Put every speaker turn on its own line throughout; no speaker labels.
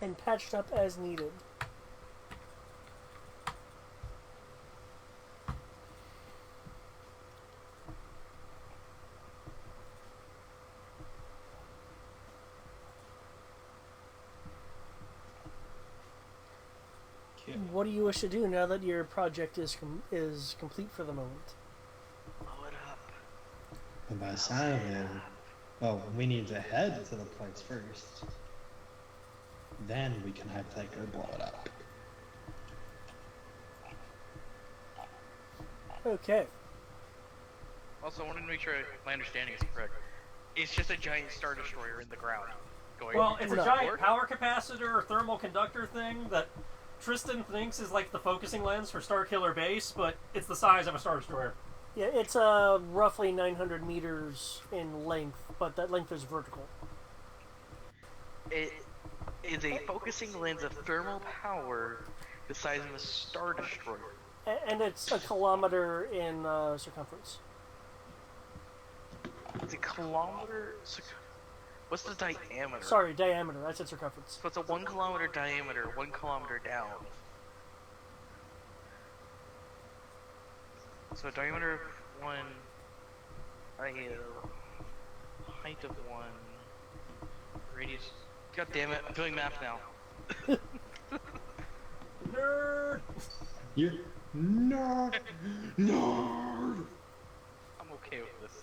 and patched up as needed.
Okay.
What do you wish to do now that your project is complete for the moment?
Blow it up.
And by the sound of it, well, we need to head to the place first. Then we can hypothetically blow it up.
Okay.
Also, I wanted to make sure my understanding is correct. It's just a giant Star Destroyer in the ground. Going
Well, it's a
No.
giant power capacitor or thermal conductor thing that Tristan thinks is like the focusing lens for Starkiller Base, but it's the size of a Star Destroyer.
Yeah, it's roughly 900 meters in length, but that length is vertical.
It is a focusing lens of thermal power the size of a Star Destroyer.
And it's a kilometer in circumference.
It's a kilometer. What's the diameter?
Sorry, diameter. I said circumference.
So it's a 1 kilometer diameter, 1 kilometer down. So a diameter of 1, height of 1, radius. God damn it! I'm doing math now.
Nerd!
You're nerd, nerd.
I'm okay with this.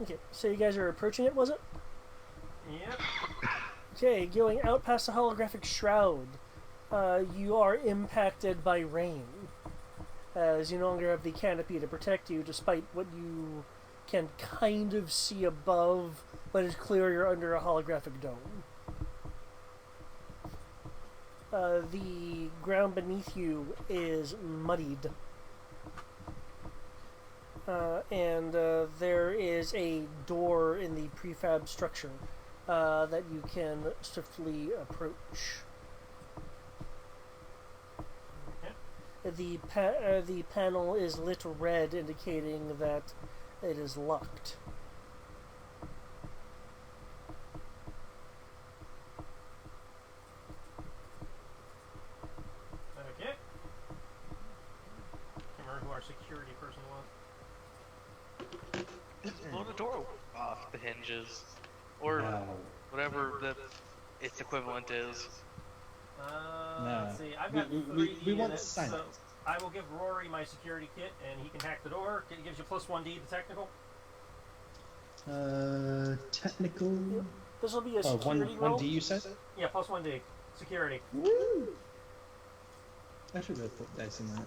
Okay, so you guys are approaching it, was it?
Yep.
Okay, going out past the holographic shroud, you are impacted by rain, as you no longer have the canopy to protect you, despite what you can kind of see above, but it's clear you're under a holographic dome. The ground beneath you is muddied. And there is a door in the prefab structure that you can swiftly approach.
Okay.
The panel is lit red, indicating that it is locked.
Okay. Can't remember who our security person was.
Just blow the door off the hinges, or
No.
whatever its equivalent is.
No.
Let's see. I've got
We
3D
want
in it, so
silence.
I will give Rory my security kit, and he can hack the door. It gives you plus 1D to technical.
Technical.
This will be a
Oh,
security
one
roll.
D you said?
Yeah, plus 1D. Security.
Woo! I should have put dice in that.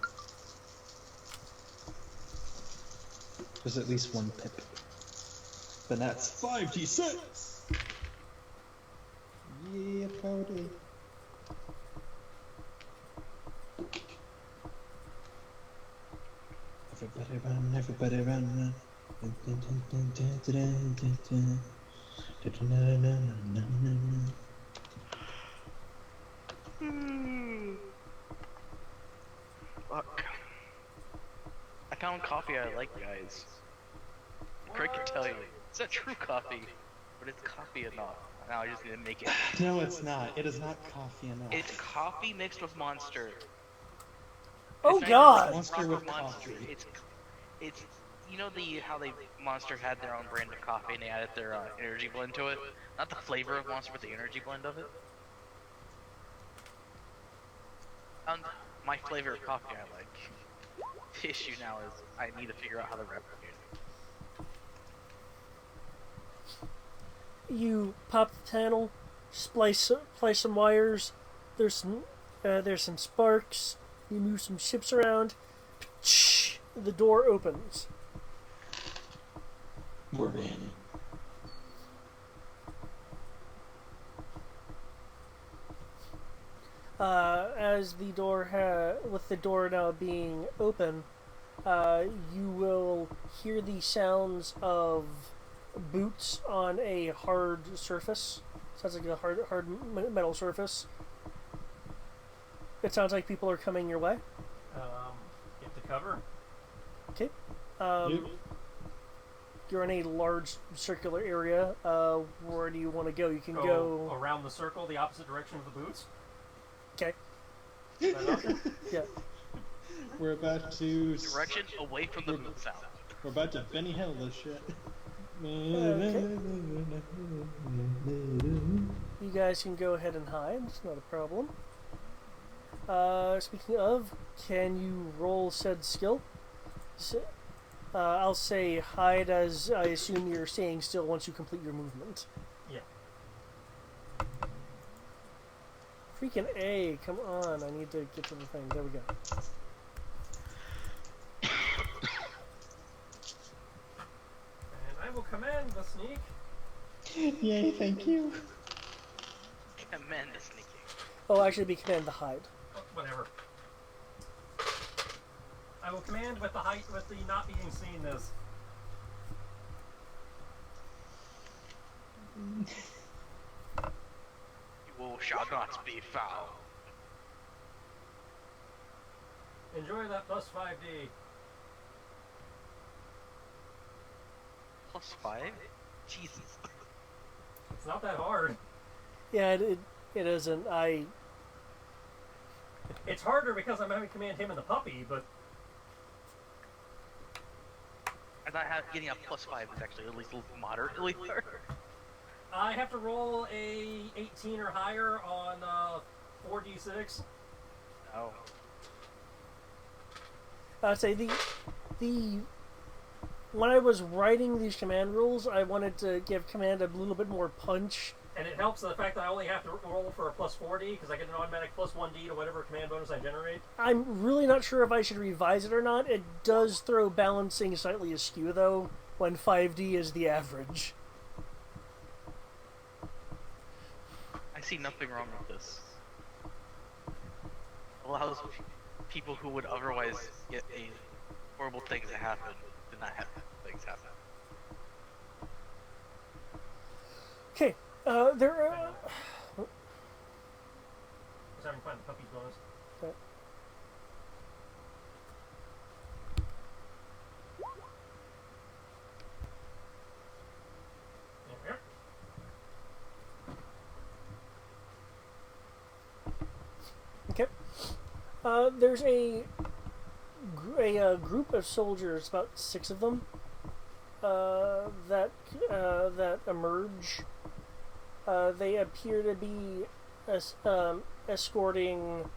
There's at least one pip. But that's 5d6! Yeah, probably. Everybody run, everybody run.
Fuck. I found coffee I like, guys. Craig can tell you. It's a true coffee, but it's coffee enough. Now I just need to make it.
No, it's not. It is not coffee enough.
It's coffee mixed with Monster.
Oh
It's not even
God!
Monster
proper
with
Monster.
coffee.
It's you know how they Monster had their own brand of coffee and they added their energy blend to it. Not the flavor of Monster, but the energy blend of it. My flavor of coffee I like. The issue now is I need to figure out how to replicate it.
You pop the panel, splice some wires. There's some sparks. You move some ships around. The door opens.
We're in.
As the door with the door now being open, you will hear the sounds of boots on a hard surface. Sounds like a hard metal surface. It sounds like people are coming your way.
Get to cover.
Okay.
Yep.
You're in a large circular area. Where do you want to go? You can
Go
go.
around the circle, the opposite direction of the boots.
Okay.
Is that an option?
Yeah.
We're about to.
Direction away from the boot sound.
We're about to Benny Hill this shit.
You guys can go ahead and hide. It's not a problem. Speaking of, can you roll said skill? I'll say hide as I assume you're staying still once you complete your movement.
Yeah.
Freaking A, come on. I need to get to the thing. There we go.
And I will command the sneak.
Yay, thank you.
Command the sneaking.
Oh, actually, be command the hide.
Oh, whatever. I will command with the height, with the not being seen as.
You shall not be found.
Enjoy that plus 5D.
+5? Jesus.
It's not that hard.
Yeah, it isn't.
It's harder because I'm having to command him and the puppy, but
I thought getting a +5 is actually at least moderately hard.
I have to roll a 18 or higher on 4d6.
Oh.
I'd say the when I was writing these command rules, I wanted to give command a little bit more punch.
And it helps the fact that I only have to roll for a plus 4d because I get an automatic plus 1d to whatever command bonus I generate.
I'm really not sure if I should revise it or not. It does throw balancing slightly askew, though, when 5D is the average.
I see nothing wrong with this. Allows people who would otherwise get a horrible things to happen to not have things happen.
Okay, there are...
Just having to find the puppy's bonus.
Okay.
There.
Okay. There's a group of soldiers, about 6 of them, that emerge. They appear to be escorting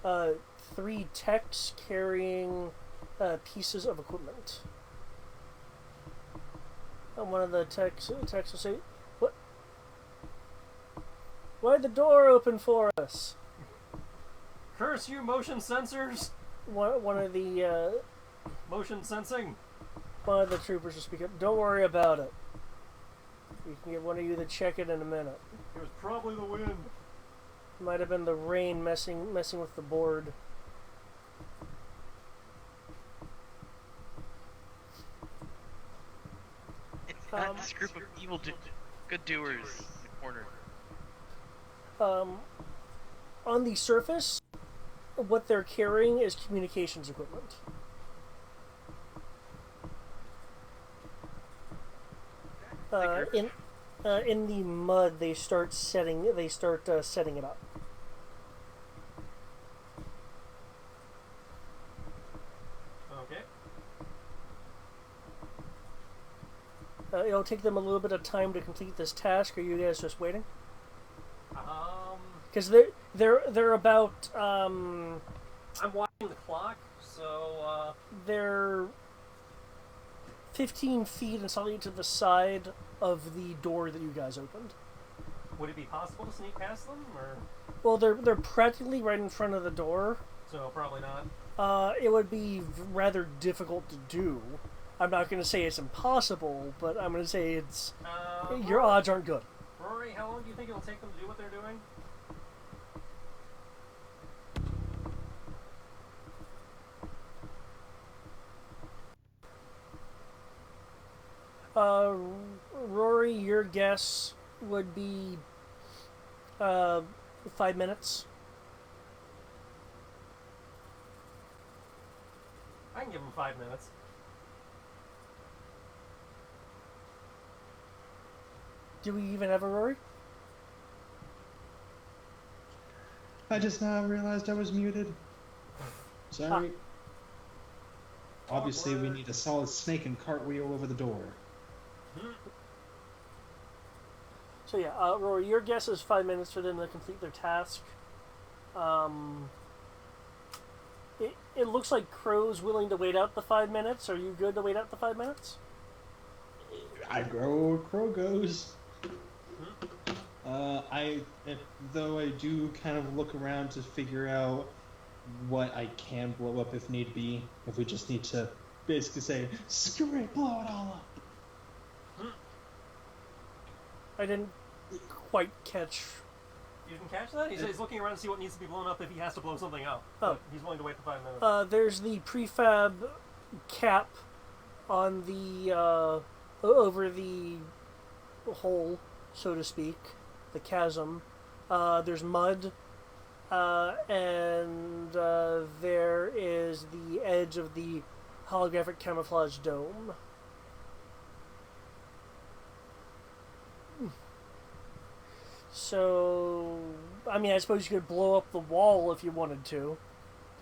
3 techs carrying pieces of equipment. And one of the techs will say, "What? Why'd the door open for us?"
Curse you, motion sensors!
One of the
Motion sensing!
one of the troopers will speak up. "Don't worry about it. We can get one of you to check it in a minute.
It was probably the wind.
Might have been the rain messing with the board."
It's not this group of evil good doers in the corner.
On the surface, what they're carrying is communications equipment. In the mud, they start setting it up.
Okay.
It'll take them a little bit of time to complete this task. Are you guys just waiting? Because they're about
I'm watching the clock, so
they're 15 feet and slightly to the side of the door that you guys opened.
would it be possible to sneak past them, or
Well, they're practically right in front of the door.
so probably not?
It would be rather difficult to do. I'm not going to say it's impossible, but I'm going to say it's your odds aren't good.
Rory, how long do you think it'll take them to do what they're doing?
Rory, your guess would be 5 minutes.
can give him 5 minutes.
Do we even have a Rory?
I just now realized I was muted. Sorry. Obviously, we need a solid snake and cartwheel over the door.
So yeah, Rory, your guess is 5 minutes for them to complete their task. It looks like Crow's willing to wait out the 5 minutes. Are you good to wait out the 5 minutes?
I go, Crow goes. Though I do kind of look around to figure out what I can blow up if need be. If we just need to basically say, screw it, blow it all up.
I didn't quite catch.
You didn't catch that? He's looking around to see what needs to be blown up if he has to blow something up.
Oh.
But he's willing to wait the 5 minutes.
There's the prefab cap on the over the hole, so to speak, the chasm. There's mud, and there is the edge of the holographic camouflage dome. So, I mean, I suppose you could blow up the wall if you wanted to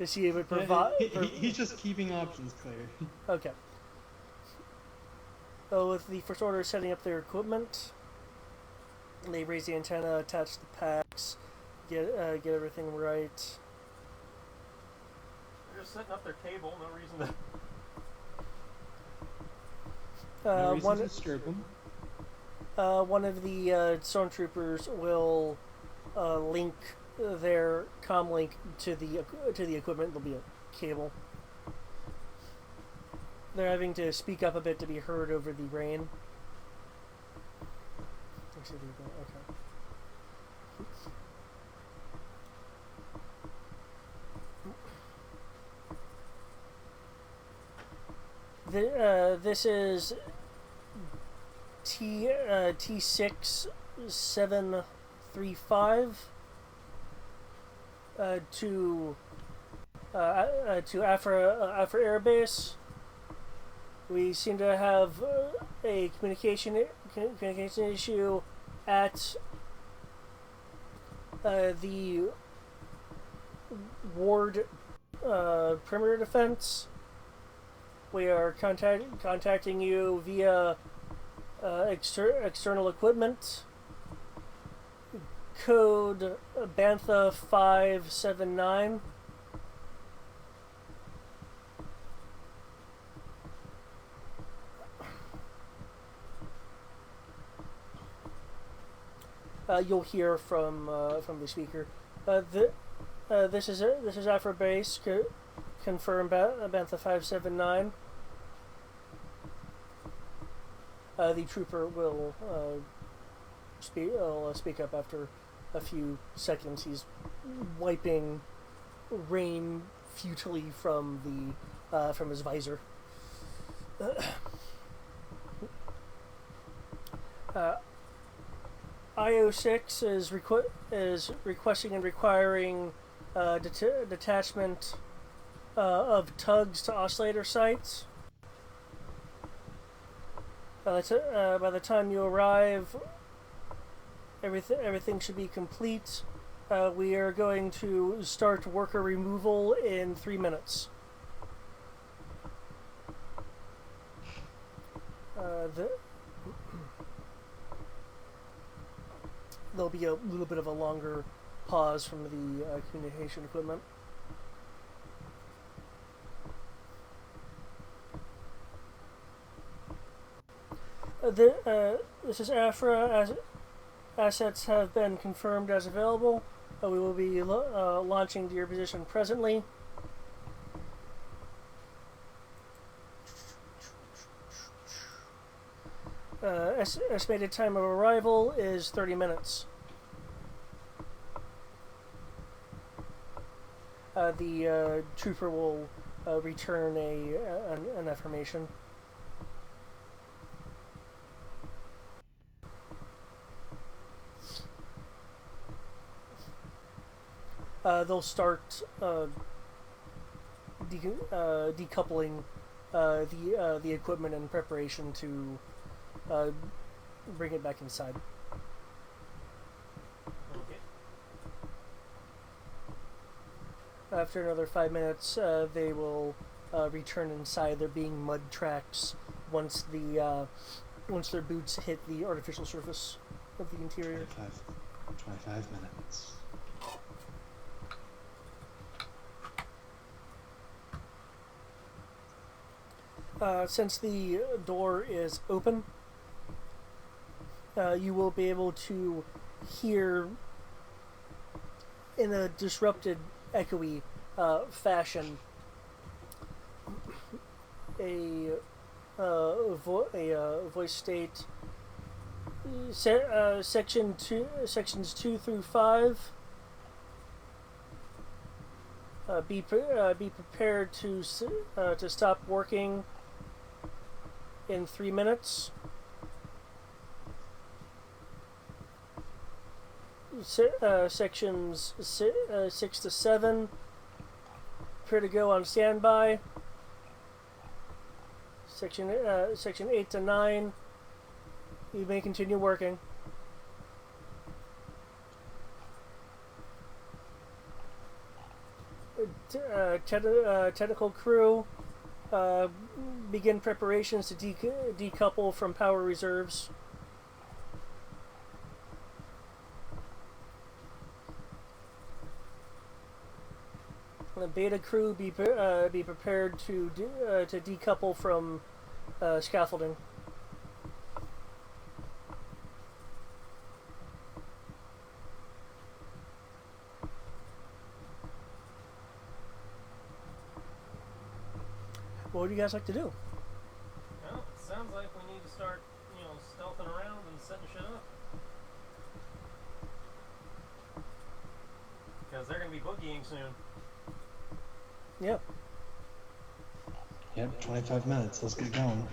see if it provide.
He's just keeping options clear.
Okay. So, with the First Order setting up their equipment, they raise the antenna, attach the packs, get everything right.
They're just setting up their cable, no reason to...
No reason to disturb them.
One of the stormtroopers will link their comm link to the equipment. There'll be a cable. They're having to speak up a bit to be heard over the rain. Okay. This is T6735 to Afra Air Base. We seem to have a communication issue at the Ward perimeter defense. We are contacting you via external equipment. Code Bantha 579. You'll hear from the speaker. This is Afro Base. Confirm Bantha 579. The trooper will speak up after a few seconds. He's wiping rain futilely from his visor. IO6 is requesting and requiring detachment of tugs to oscillator sites. By the time you arrive, everything should be complete. We are going to start worker removal in 3 minutes. There'll be a little bit of a longer pause from the communication equipment. This is Afra. Assets have been confirmed as available. We will be launching to your position presently. Estimated time of arrival is 30 minutes. The trooper will return an affirmation. They'll start decoupling the equipment in preparation to bring it back inside.
Okay.
After another 5 minutes, they will return inside. There being mud tracks once their boots hit the artificial surface of the interior.
25 minutes.
Since the door is open, you will be able to hear in a disrupted, echoey fashion a voice state. Sections 2 through 5. Be prepared to stop working in 3 minutes. Sections 6 to 7. Prepare to go on standby. Section 8 to 9. You may continue working. Technical crew, begin preparations to decouple from power reserves. The beta crew, be prepared to decouple from scaffolding. What would you guys like to do?
Well, it sounds like we need to start, stealthing around and setting shit up. Because they're going to be boogieing soon.
Yep.
Yep, 25 minutes. Let's get going.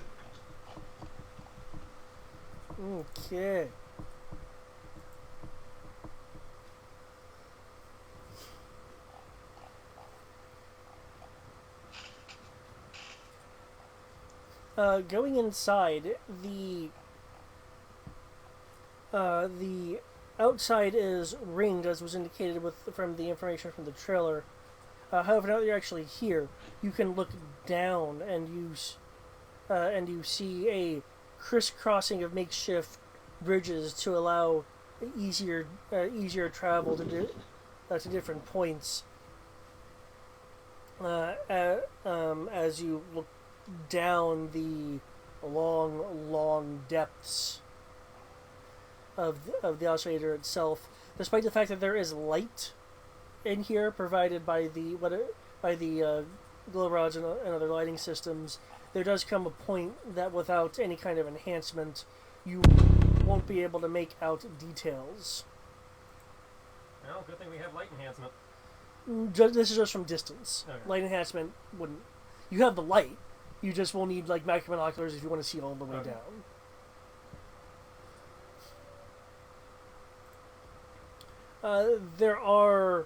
Okay. Going inside, the outside is ringed, as was indicated from the information from the trailer. However, now that you're actually here, you can look down and you see a crisscrossing of makeshift bridges to allow easier travel to different points. As you look down the long depths of the oscillator itself, despite the fact that there is light in here provided by the glow rods and other lighting systems, there does come a point that without any kind of enhancement, you won't be able to make out details.
Well, good thing we have light enhancement.
This is just from distance.
Okay.
Light enhancement wouldn't. You have the light. You just will need like macro binoculars if you want to see all the way
Okay.
down. There are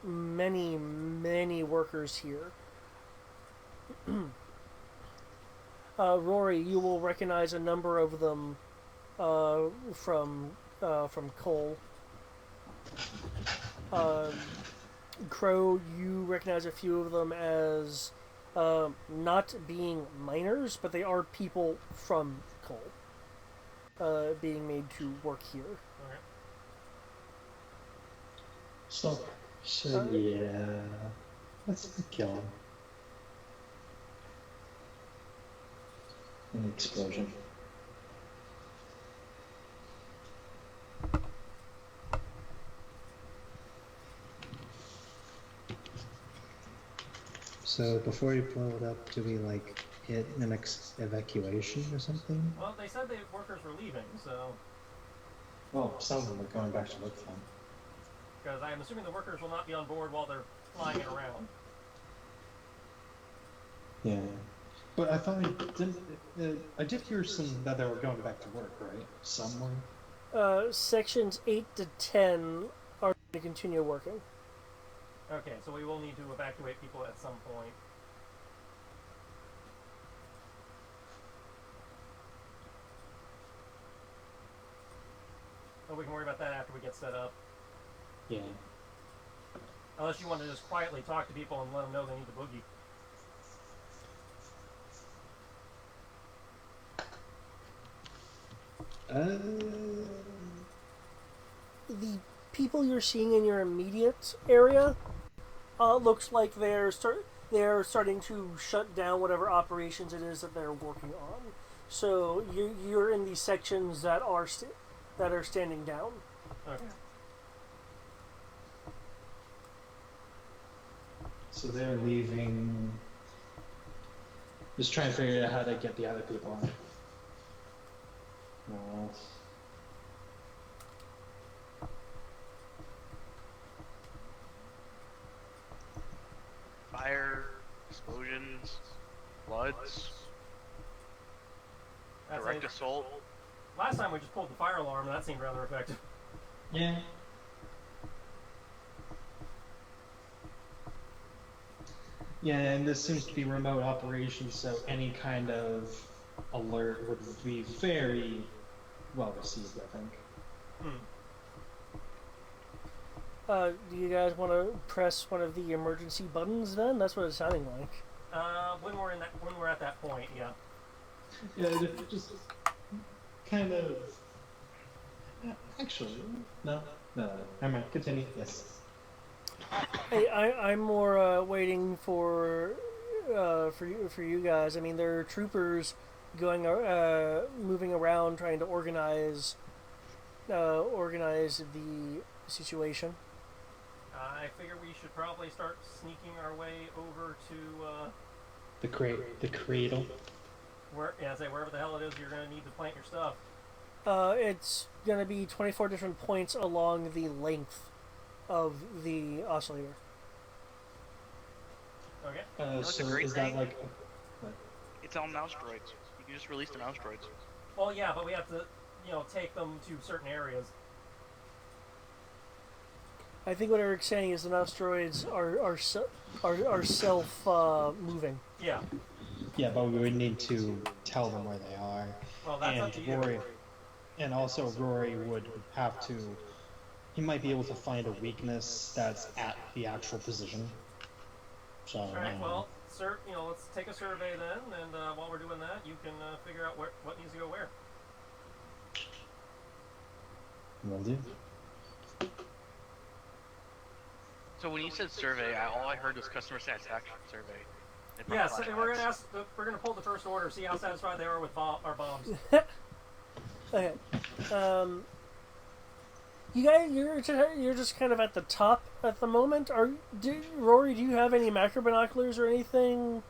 many workers here. Rory, you will recognize a number of them from Cole. Crow, you recognize a few of them as not being miners, but they are people from Cole being made to work here.
Okay.
So yeah, let's kill him. An explosion. So before you blow it up, do we like hit an evacuation or something?
Well, they said the workers were leaving, so...
Well, some of them are going back to work then.
Because I'm assuming the workers will not be on board while they're flying it around.
Yeah, but I thought I did hear some that they were going back to work, right? Somewhere.
Sections 8 to 10 are going to continue working.
Okay, so we will need to evacuate people at some point. But we can worry about that after we get set up.
Yeah.
Unless you want to just quietly talk to people and let them know they need to boogie.
The people you're seeing in your immediate area looks like they're starting to shut down whatever operations it is that they're working on. So you're in these sections that are standing down.
Okay.
So they're leaving. Just trying to figure out how to get the other people on. No.
Fire, explosions, floods,
That's
direct
it.
assault.
Last time we just pulled the fire alarm, and that seemed rather effective.
Yeah. Yeah, and this seems to be remote operations, so any kind of alert would be very well received, I think.
Do you guys want to press one of the emergency buttons then? That's what it's sounding like.
When we're at that point, yeah.
Yeah, just kind of. Actually, no. Never mind. Continue. Yes.
Hey, I'm more waiting for you guys. I mean, there are troopers moving around trying to organize the situation.
I figure we should probably start sneaking our way over to
The cradle.
wherever the hell it is you're gonna need to plant your stuff.
It's going to be 24 different points along the length of the oscillator.
Okay.
That's a
So
great
is that
thing.
like?
It's on mouse droids. You can just release the mouse droids.
Well, yeah, but we have to, take them to certain areas.
I think what Eric's saying is the mouse droids are self moving.
Yeah.
Yeah, but we would need to tell them where they are.
Well, that's up to you.
Rory, and also Rory would have to. He might be able to find a weakness that's at the actual position. So.
All right. Well, sir, let's take a survey then, and while we're doing that, you can figure out what needs to go where.
Will do.
So when you said survey, all I heard was customer satisfaction survey. It brought
Yeah, so
flashbacks.
we're gonna pull the first order, see how satisfied they are with our bombs.
Okay. You guys, you're just kind of at the top at the moment. Rory, do you have any macro binoculars or anything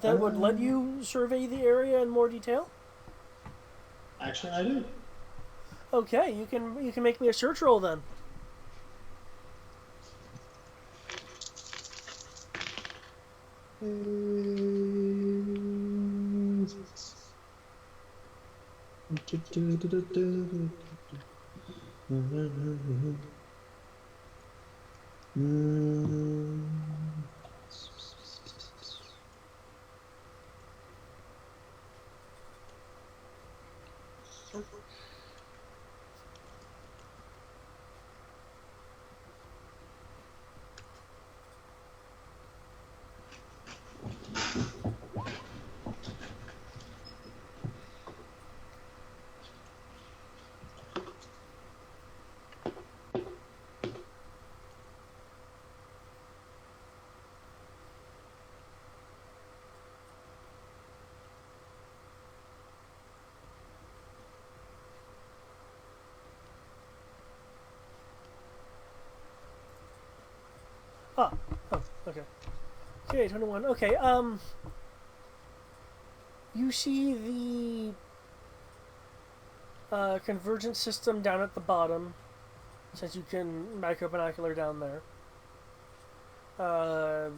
that would let you survey the area in more detail?
Actually, I do.
Okay, you can make me a search roll then. Oh, okay. Okay, 21. Okay, you see the convergence system down at the bottom, since you can micro binocular down there. The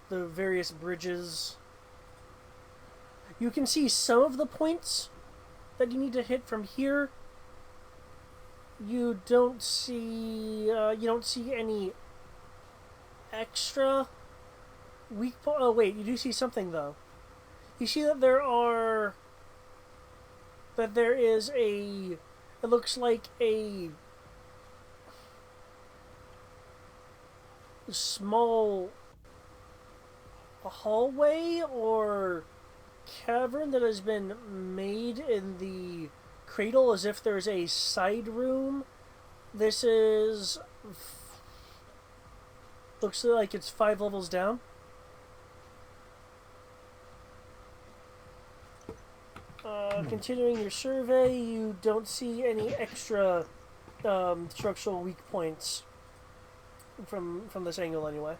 various bridges. You can see some of the points that you need to hit from here. you don't see any extra weak point. Oh wait, you do see something though. You see that there is a. It looks like a small hallway or cavern that has been made in the cradle, as if there's a side room. This is looks like it's 5 levels down. Continuing your survey, you don't see any extra structural weak points from this angle anyway.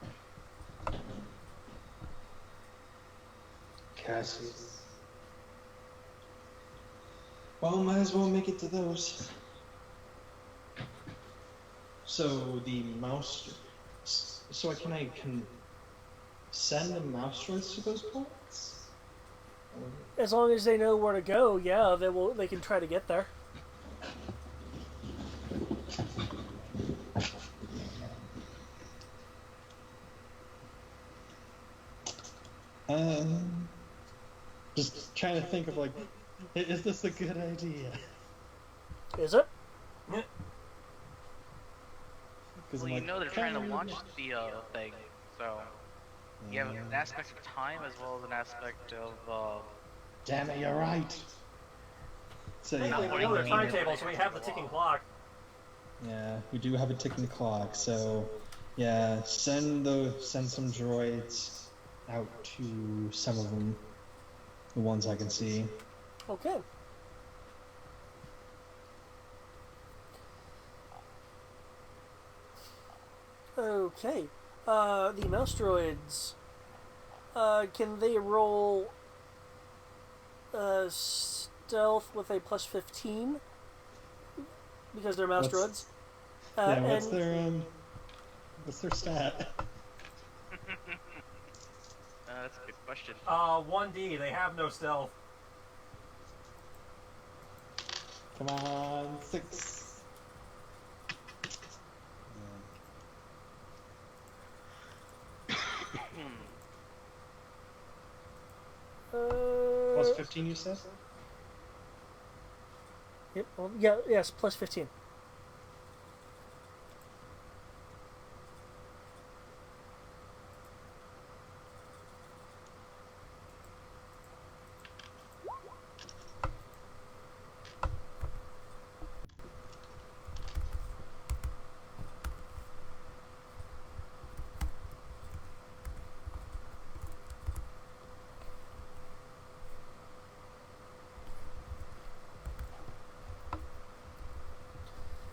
Cassius. Well, might as well make it to those. So the mouse. So I can send the mouse droids to those points?
As long as they know where to go, yeah, they can try to get there.
Just trying to think of, like, is this a good idea?
Is it?
Well, you know they're trying to launch the thing, so you have an aspect of time as well as an aspect of.
Damn it, you're right. So
Thankfully, we know their timetable, so we have the ticking clock.
yeah, we do have a ticking clock. So yeah, send some droids out to some of them, the ones I can see.
Okay. Okay. The mouse droids. Can they roll stealth with a plus 15? Because they're mouse droids.
Yeah, what's their stat?
That's a good question.
1D, they have no stealth.
Come on, 6. Plus 15, you said?
Yep. Well, yeah. Yes. Plus 15.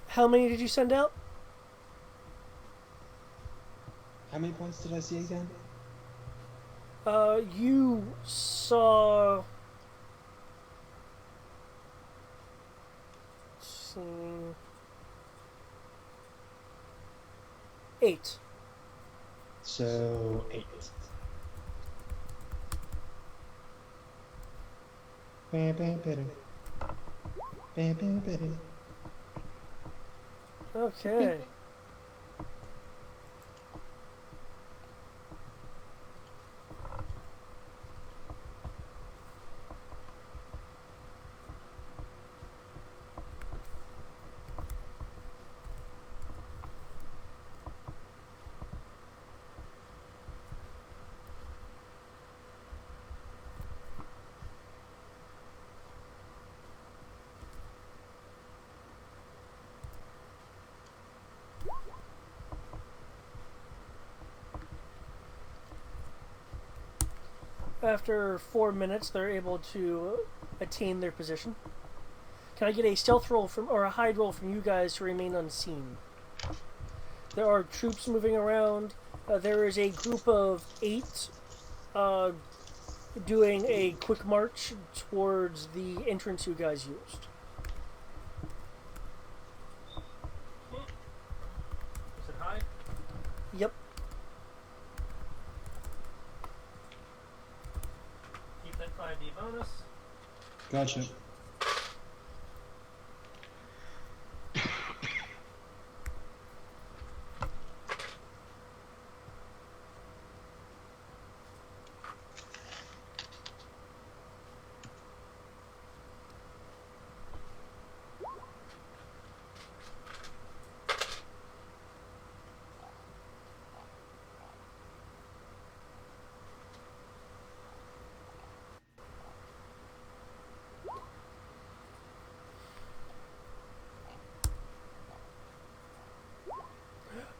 How many did you send out?
How many points did I see again?
You saw. Let's see. 8.
So 8. Bam, bam, bam. Bam, bam, bam.
Okay. After 4 minutes, they're able to attain their position. Can I get a stealth roll or a hide roll from you guys to remain unseen? There are troops moving around. There is a group of 8 doing a quick march towards the entrance you guys used.
Is it high?
Yep.
Keep that 5D bonus.
Gotcha.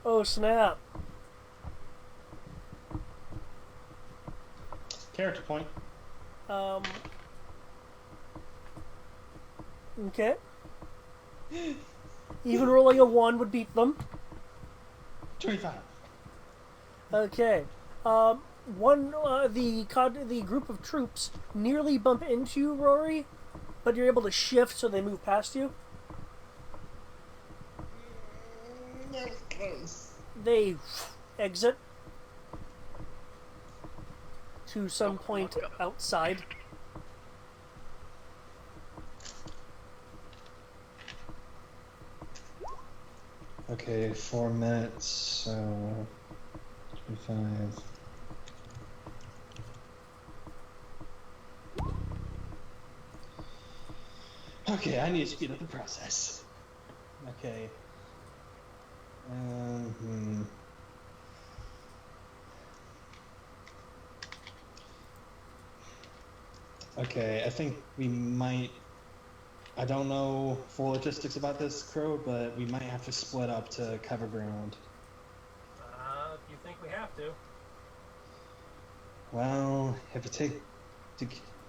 Oh snap.
Character point.
Um. Okay. Even rolling a 1 would beat them.
25.
Okay. The group of troops nearly bump into you, Rory, but you're able to shift so they move past you.
That was close.
They exit to some point outside.
Okay, 4 minutes, so 25. Okay, I need to speed up the process. Okay. Hmm. Okay, I think we might. I don't know full logistics about this, Crow, but we might have to split up to cover ground.
If you think we have to.
Well, if it take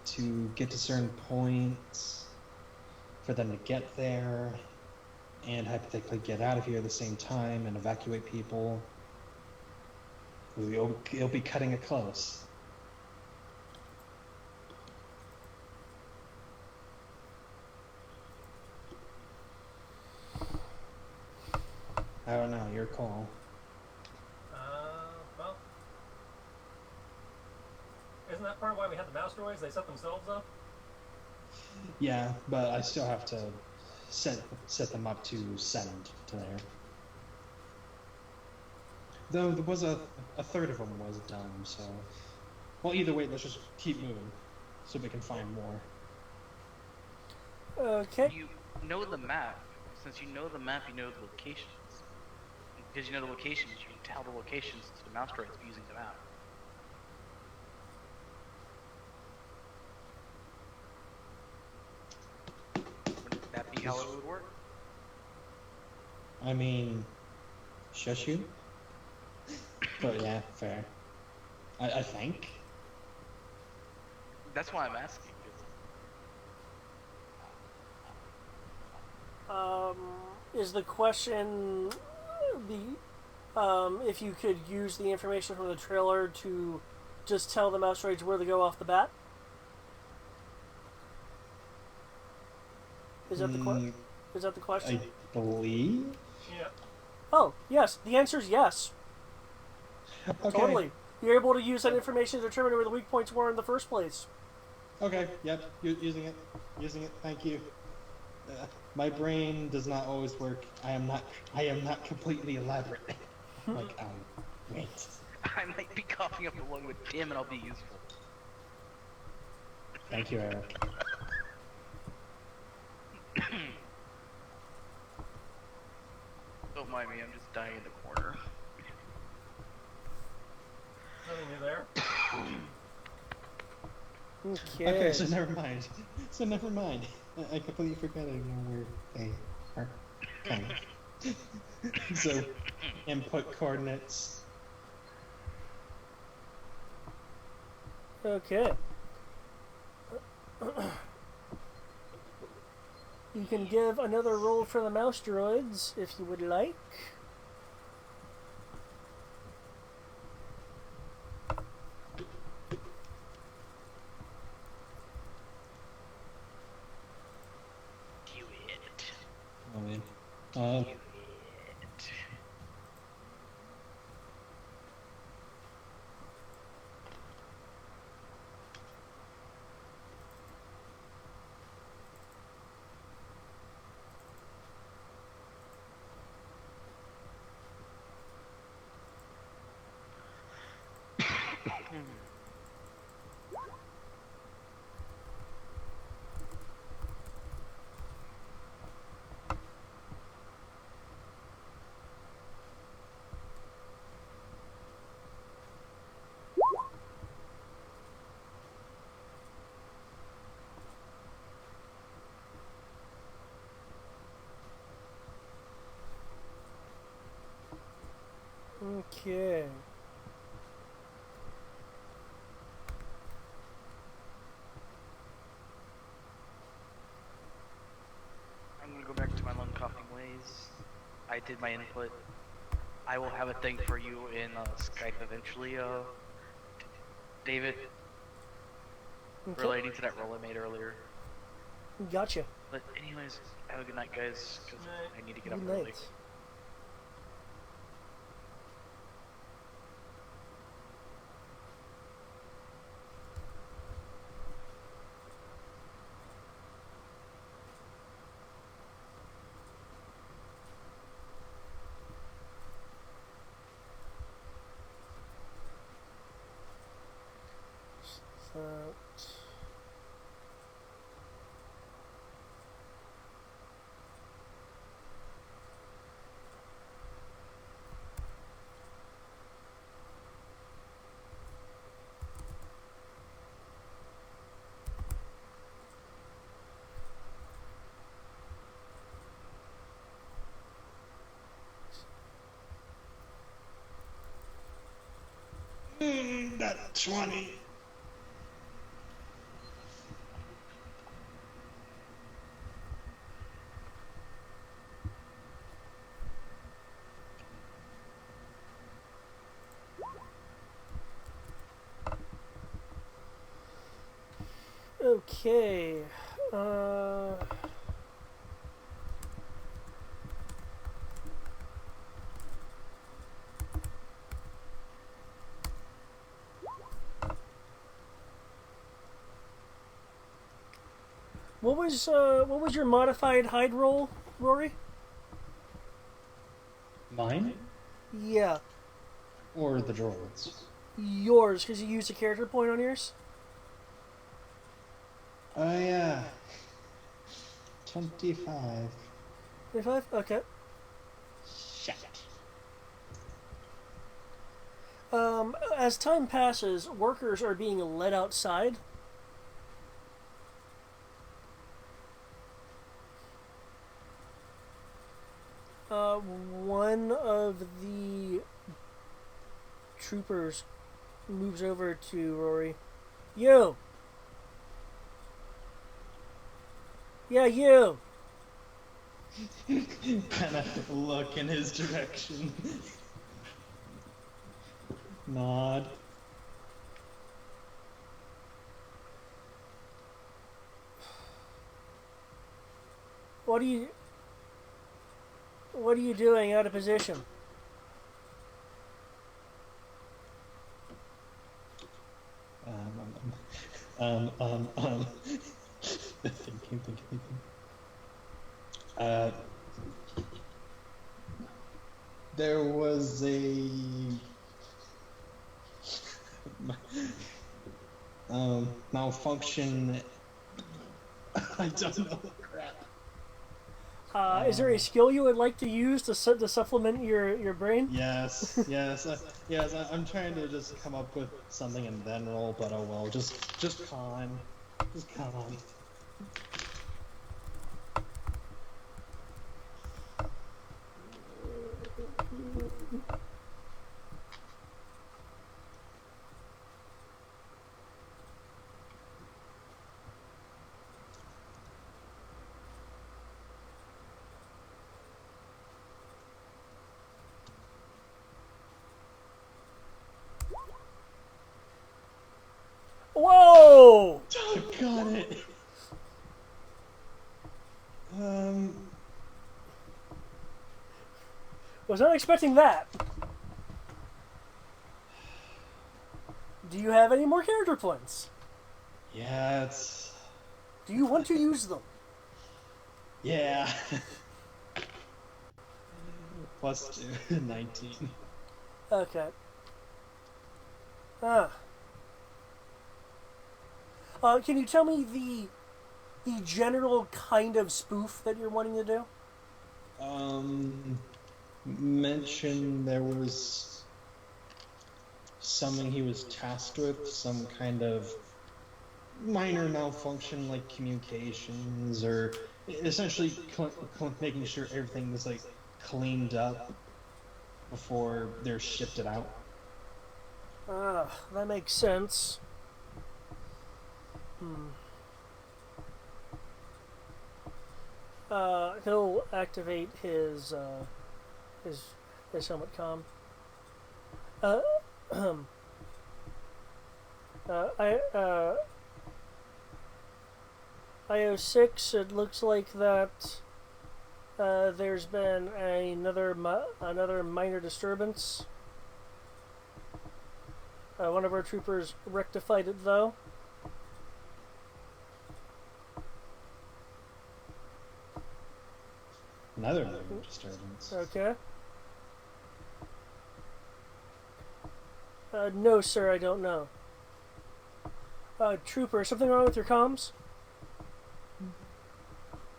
to get to certain points for them to get there, and hypothetically get out of here at the same time and evacuate people, it'll be cutting it close. I don't know, your call.
Well, isn't that part of why we had the mouse droids? They set themselves up?
Yeah, but I still have to set them up to send to there. Though there was a third of them was done, so... Well, either way, let's just keep moving, so we can find more.
Okay.
You know the map. Since you know the map, you know the locations. Because you know the locations, you can tell the locations to the mouse droids using the map. Wouldn't that be how it would work?
I mean... Shush you? But yeah, fair. I think.
That's why I'm asking.
Is the question if you could use the information from the trailer to just tell the mouse droids where to go off the bat? Is that is that the question?
I believe?
Yeah.
Oh, yes. The answer is yes.
Okay.
Totally. You're able to use that information to determine where the weak points were in the first place.
Okay, yep, using it. Thank you. My brain does not always work. I am not completely elaborate. Like, wait.
I might be coughing up along with Tim and I'll be useful.
Thank you, Eric.
Don't mind me, I'm just dying in the corner.
Nothing new there.
Okay.
Okay, so never mind. I completely forgot I know where they are coming. So, input coordinates.
Okay. You can give another roll for the mouse droids if you would like.
Do it.
Oh, man.
Do it.
Okay.
I'm gonna go back to my lung coughing ways. I did my input. I will have a thing for you in Skype eventually, David,
Okay.
relating to that roll I made earlier.
Gotcha.
But anyways, have a good night, guys, because I need to get up
Good
early.
night. So,
That 20.
okay. What was your modified hide roll, Rory?
Mine?
Yeah,
Or the droids?
yours, because you used a character point on yours.
Oh, yeah. 25.
25? Okay.
Shit.
As time passes, workers are being led outside. One of the troopers moves over to Rory. You! Yeah, you!
Kind of look in his direction. Nod.
What are you doing out of position?
Thinking. Uh, there was a malfunction. I don't know. Crap.
Is there a skill you would like to use to supplement your brain?
Yes. I'm trying to just come up with something and then roll, but oh well. Just con. Just con.
Whoa!
Got it.
Was not expecting that. Do you have any more character points?
Yeah, it's...
Do you want to use them?
Yeah. Plus 2, 19.
Okay. Can you tell me the general kind of spoof that you're wanting to do?
Mention there was something he was tasked with, some kind of minor malfunction like communications, or essentially making sure everything was like cleaned up. before they're shipped it out.
That makes sense. He'll activate his helmet comm. I IO6. It looks like that there's been another minor disturbance. One of our troopers rectified it, though.
Another minor disturbance.
Okay. No, sir, I don't know. Trooper, something wrong with your comms?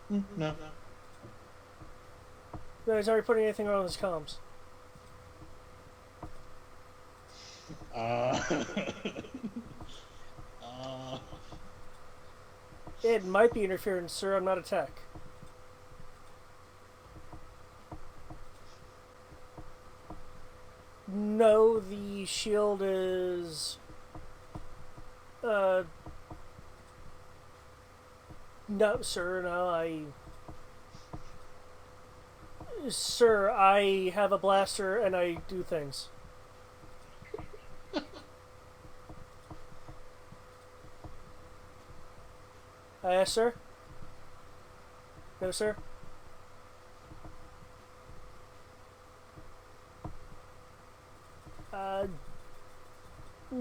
No.
No, he's not reporting anything wrong with his comms. It might be interference, sir. I'm not a tech. No, the shield is... No, sir, no, Sir, I have a blaster and I do things. Yes, sir? No, sir?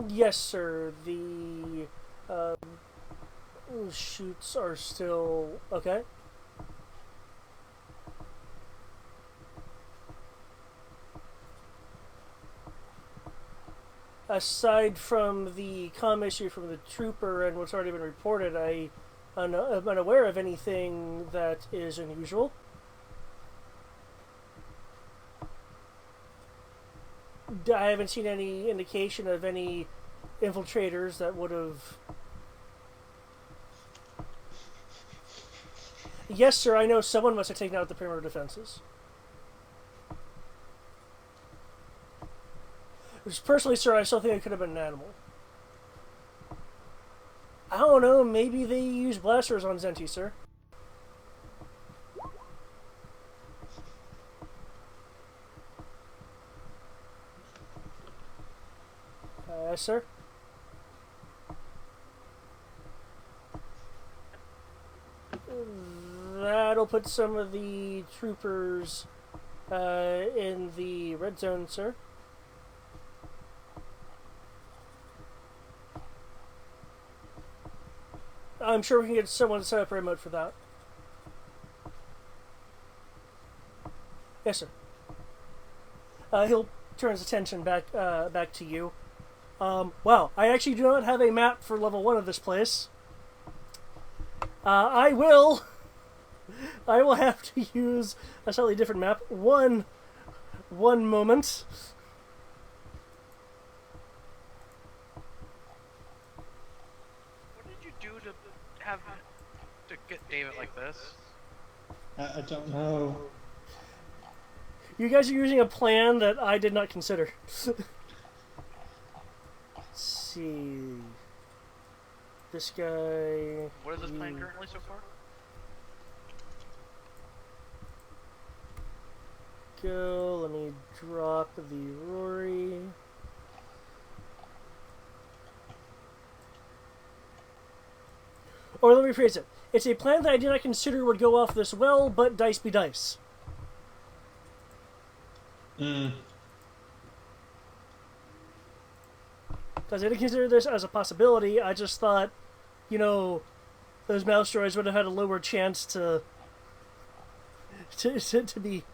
Yes, sir. The shoots are still okay. Aside from the comm issue from the trooper and what's already been reported, I'm unaware of anything that is unusual. I haven't seen any indication of any infiltrators that would have... Yes, sir, I know someone must have taken out the perimeter defenses. Which, personally, sir, I still think it could have been an animal. I don't know, maybe they use blasters on Zenti, sir. Yes, sir? That'll put some of the troopers in the red zone, sir. I'm sure we can get someone to set up a remote for that. Yes, sir. He'll turn his attention back to you. Wow, I actually do not have a map for level 1 of this place. I will have to use a slightly different map. One moment.
What did you do to get David like this?
I don't know.
You guys are using a plan that I did not consider. Let's see. This guy...
What is this plan currently so far?
Go, let me drop the Rory. Or let me rephrase it. It's a plan that I did not consider would go off this well, but dice be dice. Because I didn't consider this as a possibility, I just thought, you know, those mouse droids would have had a lower chance to be...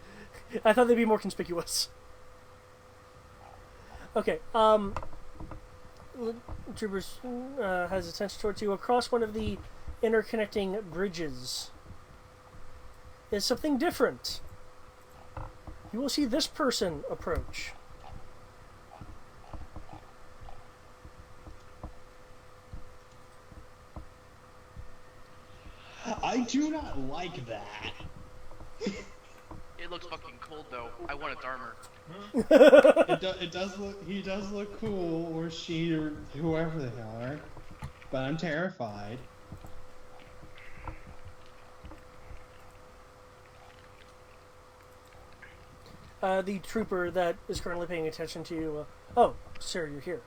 I thought they'd be more conspicuous. Okay, Troopers has attention towards you. Across one of the interconnecting bridges is something different. You will see this person approach.
I do not like that.
It looks fucking cold though. I want its armor.
It does look. He does look cool, or she, or whoever they are. But I'm terrified.
The trooper that is currently paying attention to you. Oh, sir, you're here.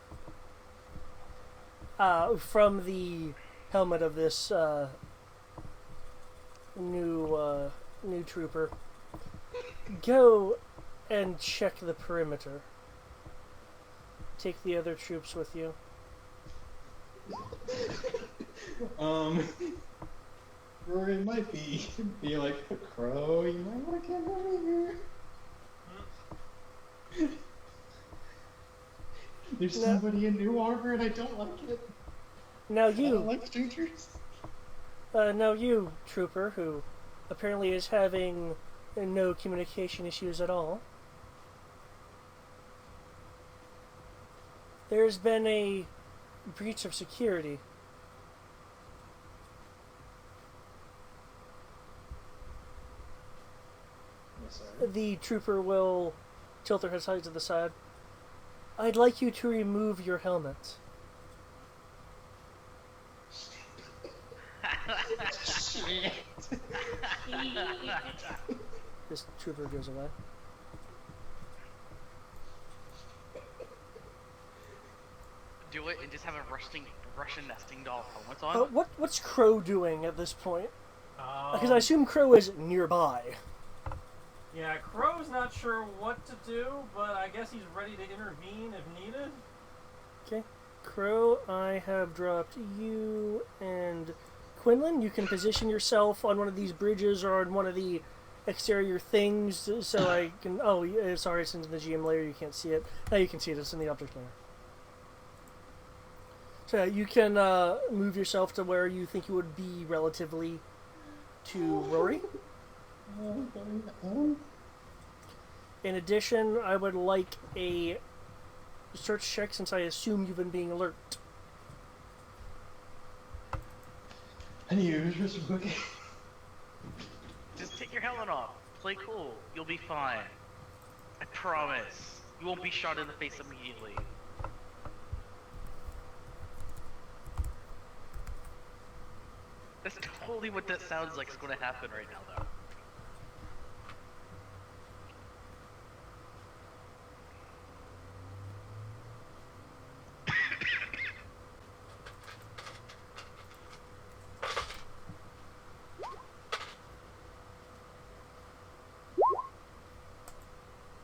From the helmet of this new trooper, go and check the perimeter. Take the other troops with you.
Rory might be like a crow. You might want to get over here. There's somebody in new armor, and I don't like it.
Now
I don't like strangers.
now you, trooper, who apparently is having no communication issues at all. There's been a breach of security.
Yes, sir.
The trooper will tilt her head to the side. I'd like you to remove your helmet.
Shit.
This trooper goes away.
Do it and just have a Russian nesting doll helmet on.
What's Crow doing at this point? Because I
Um,
assume Crow is nearby.
yeah, Crow's not sure what to do, but I guess he's ready to intervene if needed.
Okay. Crow, I have dropped you and Quinlan. You can position yourself on one of these bridges or on one of the exterior things so I can... Oh, sorry, it's in the GM layer. You can't see it. Now you can see it. It's in the object layer. So you can move yourself to where you think you would be relatively to Rory. In addition, I would like a search check since I assume you've been being alert.
I need to use real quick.
Just take your helmet off. Play cool. You'll be fine. I promise. You won't be shot in the face immediately. That's totally what that sounds like is going to happen right now, though.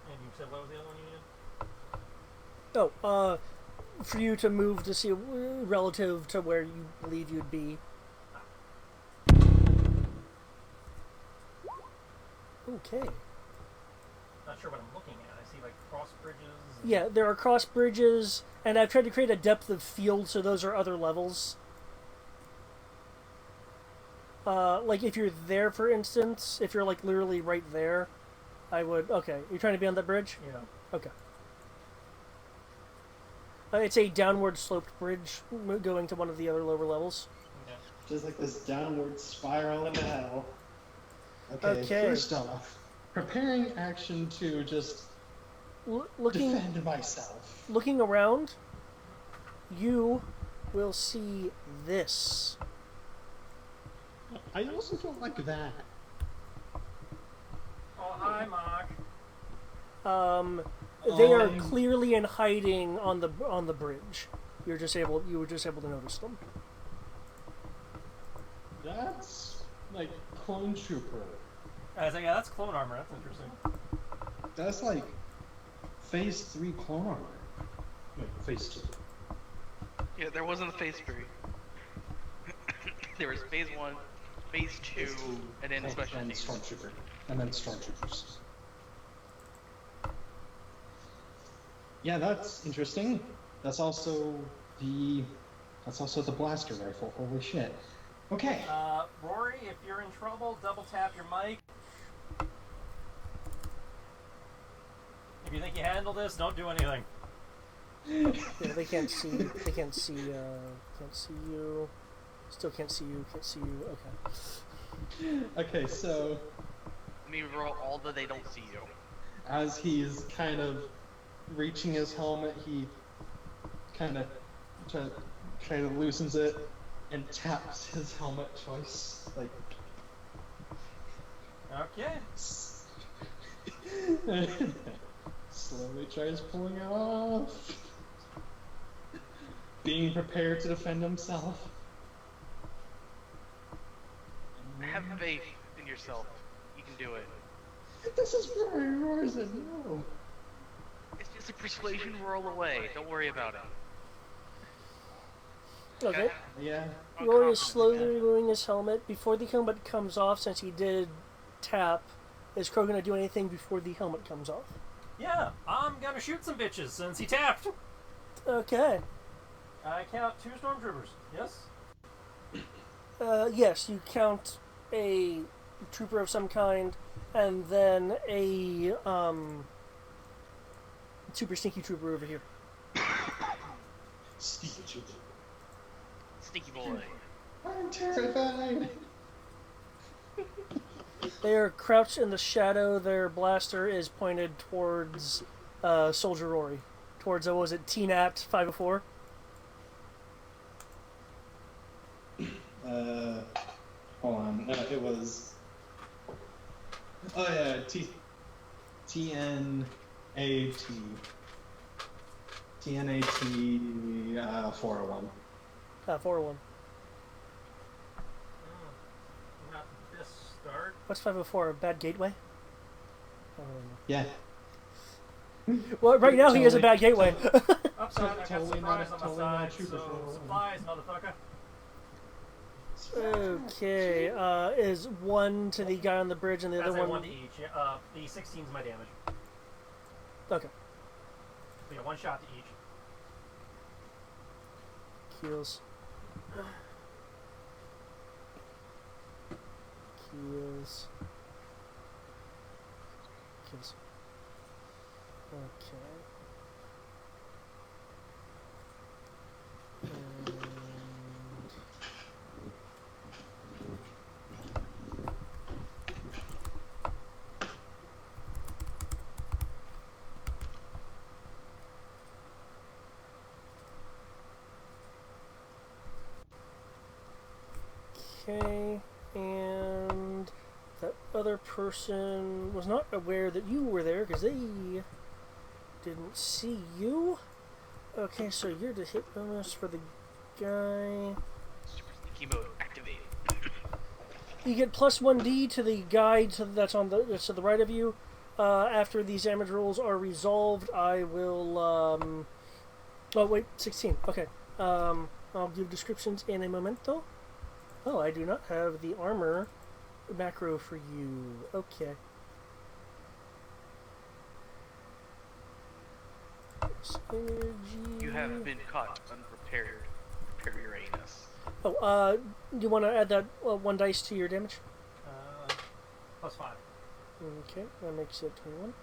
And you said what was the other one you needed?
For you to move to see relative to where you believe you'd be. Okay.
Not sure what I'm looking at. I see like cross bridges. and-
Yeah, there are cross bridges, and I've tried to create a depth of field, so those are other levels. Like if you're there, for instance, if you're like literally right there, I would. Okay, you're trying to be on that bridge.
Yeah.
Okay. It's a downward sloped bridge going to one of the other lower levels.
Okay.
Just like this downward spiral into hell.
Okay.
First off, preparing action to just
Looking
defend myself.
looking around, you will see this.
I also don't like that.
Oh, hi, Mark.
They are
Um,
clearly in hiding on the bridge. You were just able to notice them.
That's like clone trooper.
I was like, yeah, that's clone armor. That's interesting.
That's like phase 3 clone armor. Wait, phase 2.
Yeah, there wasn't a phase 3. There was phase 1, phase 2, and then special
and
needs.
stormtrooper, and then stormtroopers. Yeah, that's interesting. That's also the blaster rifle. Holy shit. Okay.
Rory, if you're in trouble, double tap your mic. If you think you handle this, don't do anything.
Yeah, they can't see. They can't see. Can't see you. Still can't see you. Can't see you. Okay.
Okay, so
Let me roll all that they don't see you.
As he's kind of reaching his helmet, he kind of loosens it and taps his helmet twice, like.
Okay.
Slowly tries pulling it off. Being prepared to defend himself.
Have faith in yourself. You can do it.
This is very Rosen, no.
It's just a persuasion roll away. Don't worry about it.
Okay.
Yeah.
Rory is slowly removing his helmet. Before the helmet comes off, since he did tap, is Crow going to do anything before the helmet comes off?
Yeah, I'm gonna shoot some bitches since he tapped.
Okay.
I count 2 stormtroopers. Yes?
Yes, you count a trooper of some kind, and then a super sneaky trooper over here.
Sneaky trooper.
Sneaky boy.
I'm terrified.
They are crouched in the shadow. Their blaster is pointed towards Soldier Rory. Towards, what was it, T-Nat 504?
Hold on. It was. Oh yeah, TNAT. TNAT 401.
401.
Not this start.
What's 504? A bad gateway? I don't know.
Yeah.
Well, right now he has a bad gateway.
Upside, I got
Totally
supplies
not-
on my
totally not
side,
trooper
so
for-
supplies, motherfucker.
Okay, is one to the guy on the bridge and the
That's
other
a
one...
1 to each. Yeah, the 16 is my damage.
Okay.
So yeah, 1 shot to each.
Keels. Keels. Keels. Okay. And... Okay, and that other person was not aware that you were there because they didn't see you. Okay, so you're the hit bonus for the guy.
Super sneaky mode activate.
You get plus 1d to the guy that's to the right of you. After these damage rolls are resolved, I will. Oh wait, 16. Okay. I'll give descriptions in a momento. Oh, I do not have the armor macro for you. Okay. Energy.
You have been caught unprepared. Prepare your anus.
Oh, do you want to add that 1 dice to your damage?
+5.
Okay, that makes it 21.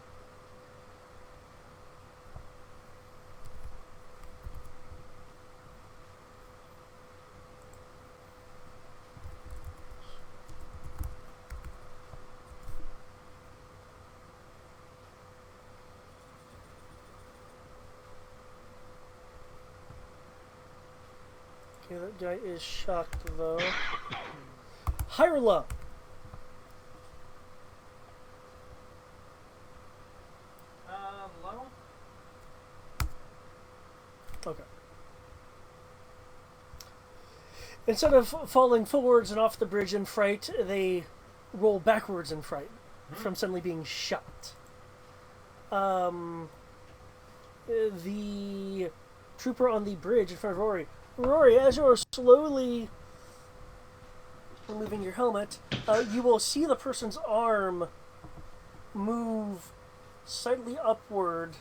Okay, that guy is shocked though. High or low?
Low?
Okay. Instead of falling forwards and off the bridge in fright, they roll backwards in fright from suddenly being shot. The trooper on the bridge in front of Rory. Rory, as you are slowly removing your helmet, you will see the person's arm move slightly upward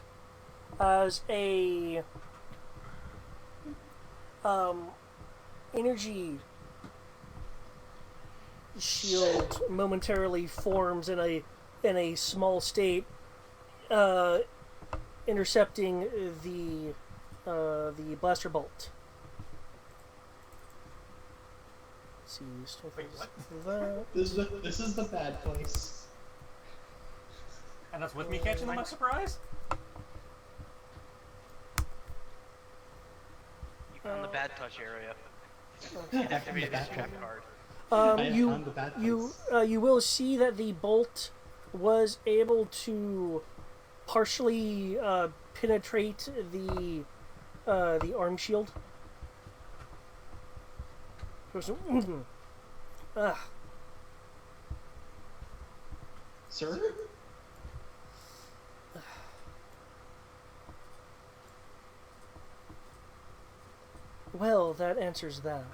as a energy shield momentarily forms in a small state, intercepting the blaster bolt. Let's see,
Wait, what?
that.
This is the bad place.
And that's with me catching them by surprise?
You found the bad touch area.
I found the bad
Trap
touch.
card.
I have found the bad touch.
You will see that the bolt was able to partially penetrate the arm shield.
Sir?
Well, that answers that.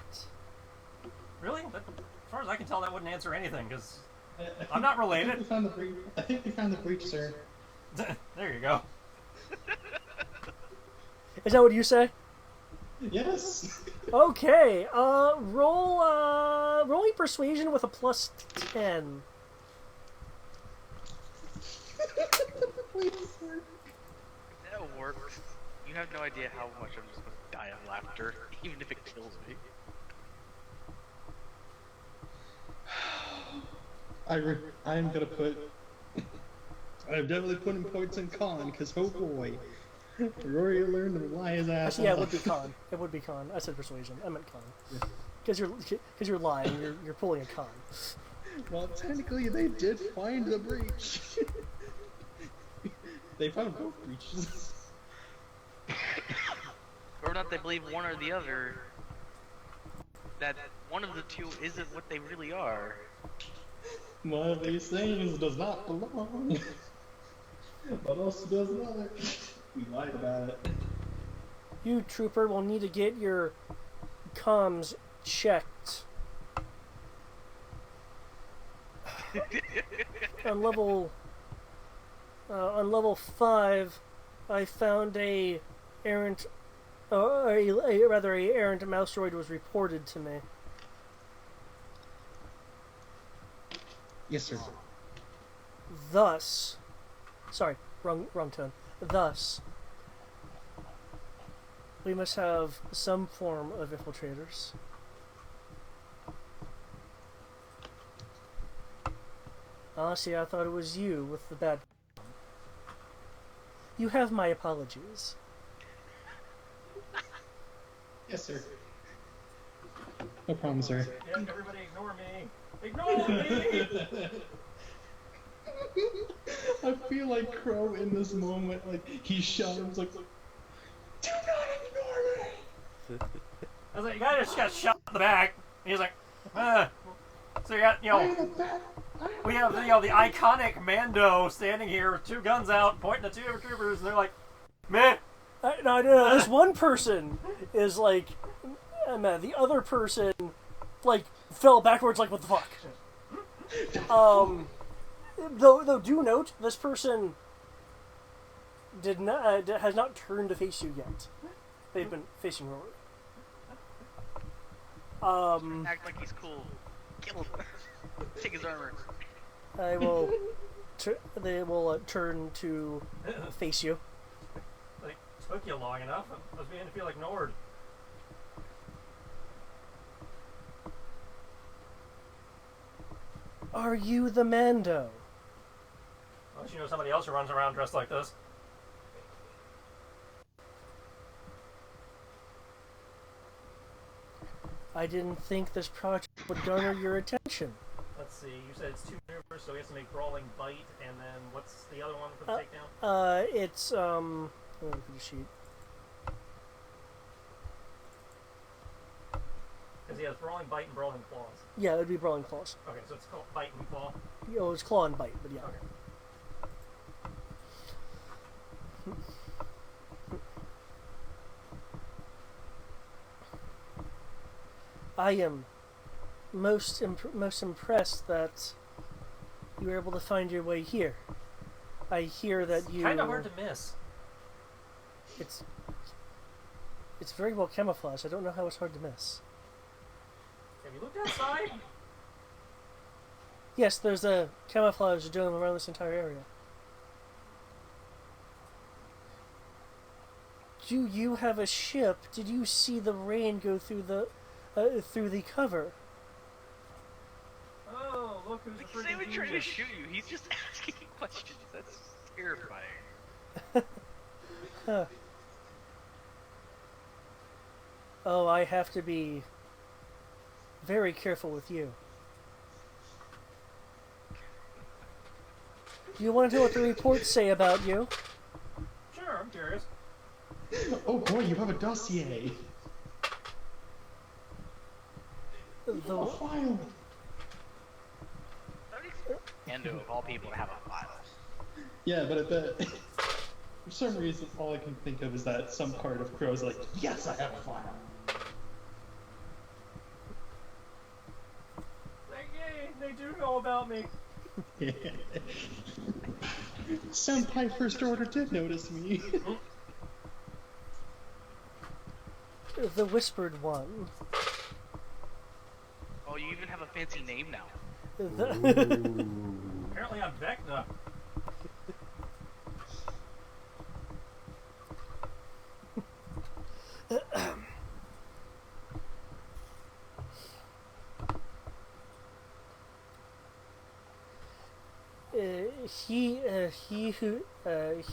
Really? That, as far as I can tell, that wouldn't answer anything, because I'm not related.
I think we found the breach, sir.
There you go.
Is that what you say?
Yes.
Okay. Rolling persuasion with a +10.
Please, sir.
That works. You have no idea how much I'm just gonna die of laughter, even if it kills me.
I'm gonna put. I'm definitely putting points in con because oh boy, Rory learned to lie his ass
Actually, yeah, it
off.
would be con. It would be con. I said persuasion. I meant con. Because you're lying. You're pulling a con.
Well, technically, they did find the breach. They found both breaches.
Or not they believe one or the other, that one of the two isn't what they really are.
One of these things does not belong. But also does not. We lied about it.
You, trooper, will need to get your comms checked. On level 5, I found a errant mouse droid was reported to me.
Yes, sir.
Thus, sorry, wrong tone. Thus, we must have some form of infiltrators. Honestly, I thought it was you with the bad. You have my apologies.
Yes, sir. No problem, sir.
Yeah, everybody ignore me. Ignore me!
I feel like Crow in this moment, like he shouts like, "Do not ignore me!"
I was like, you guy just got shot in the back. And he's like, So you got, we have, the iconic Mando standing here with 2 guns out, pointing at 2 troopers, and they're like, meh.
No, this one person is like, man, the other person, like, fell backwards like, what the fuck? Though do note, this person has not turned to face you yet. They've been facing Rory.
Act like he's cool. Kill him. Take his armor.
They will turn to face you.
Like, took you long enough. I was beginning to feel ignored.
Are you the Mando?
Unless you know somebody else who runs around dressed like this.
I didn't think this project would garner your attention.
Let's see, you said it's 2 maneuvers, so we have to make Brawling Bite, and then what's the other one for the takedown?
It's, let me look at the sheet.
Because he has Brawling Bite and Brawling Claws.
Yeah, it would be Brawling Claws.
Okay, so it's called Bite and Claw.
Oh, it's Claw and Bite, but yeah.
Okay.
I am most impressed that you were able to find your way here. I hear that you...
Kind of hard to miss.
It's very well camouflaged. I don't know how it's hard to miss.
Have you looked outside?
Yes, there's a camouflage dome around this entire area. Do you have a ship? Did you see the rain go through the cover?
Oh, look who's
Like,
a
he's not even
freaking
trying to
genius.
shoot you. He's just asking questions. That's terrifying.
Huh. Oh, I have to be very careful with you. Do you want to know what the reports say about you?
Sure, I'm curious.
Oh boy, you have a dossier. A
The,
file.
Ando of all people to have a file.
Yeah, but I bet for some reason all I can think of is that some part of Crow's like, yes, I have a file.
They do know about me.
Senpai First Order did notice me.
the Whispered One.
Oh, you even have a fancy name now.
Apparently I'm Vecna.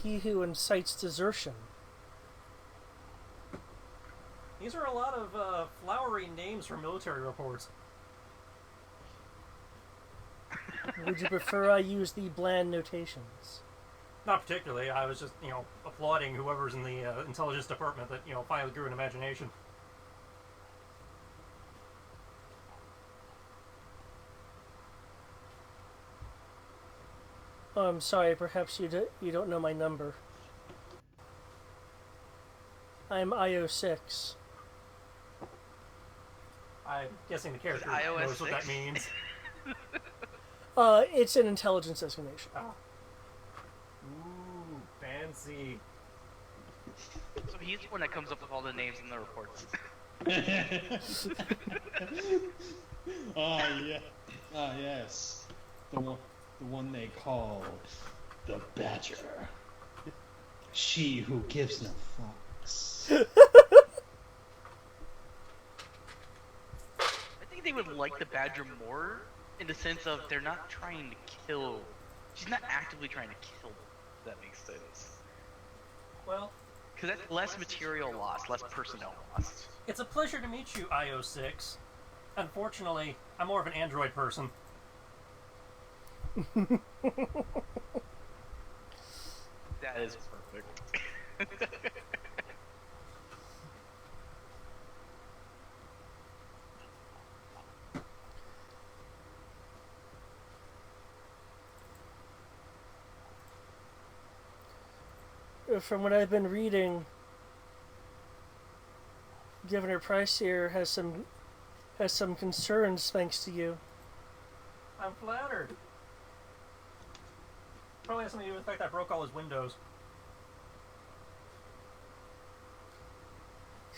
He who incites desertion.
These are a lot of flowery names for military reports.
Would you prefer I use the bland notations?
Not particularly. I was just, applauding whoever's in the intelligence department that, finally grew an imagination.
Oh, I'm sorry. Perhaps you don't know my number. I'm IO6.
I'm guessing the character
iOS
knows what that
6?
means.
It's an intelligence designation.
Oh. Ooh, fancy.
So he's the one that comes up with all the names in the reports.
Yeah. Yes. The one they call the Badger. She who gives no fucks.
I think they would like the Badger more in the sense of they're not trying to kill. She's not actively trying to kill them, if that makes sense.
Well,
Because that's less material loss, less personnel loss.
it's a pleasure to meet you, IO6. Unfortunately, I'm more of an Android person.
That is perfect.
From what I've been reading, Governor Price here has some concerns thanks to you.
I'm flattered. Probably has something to do with the fact I broke all his windows.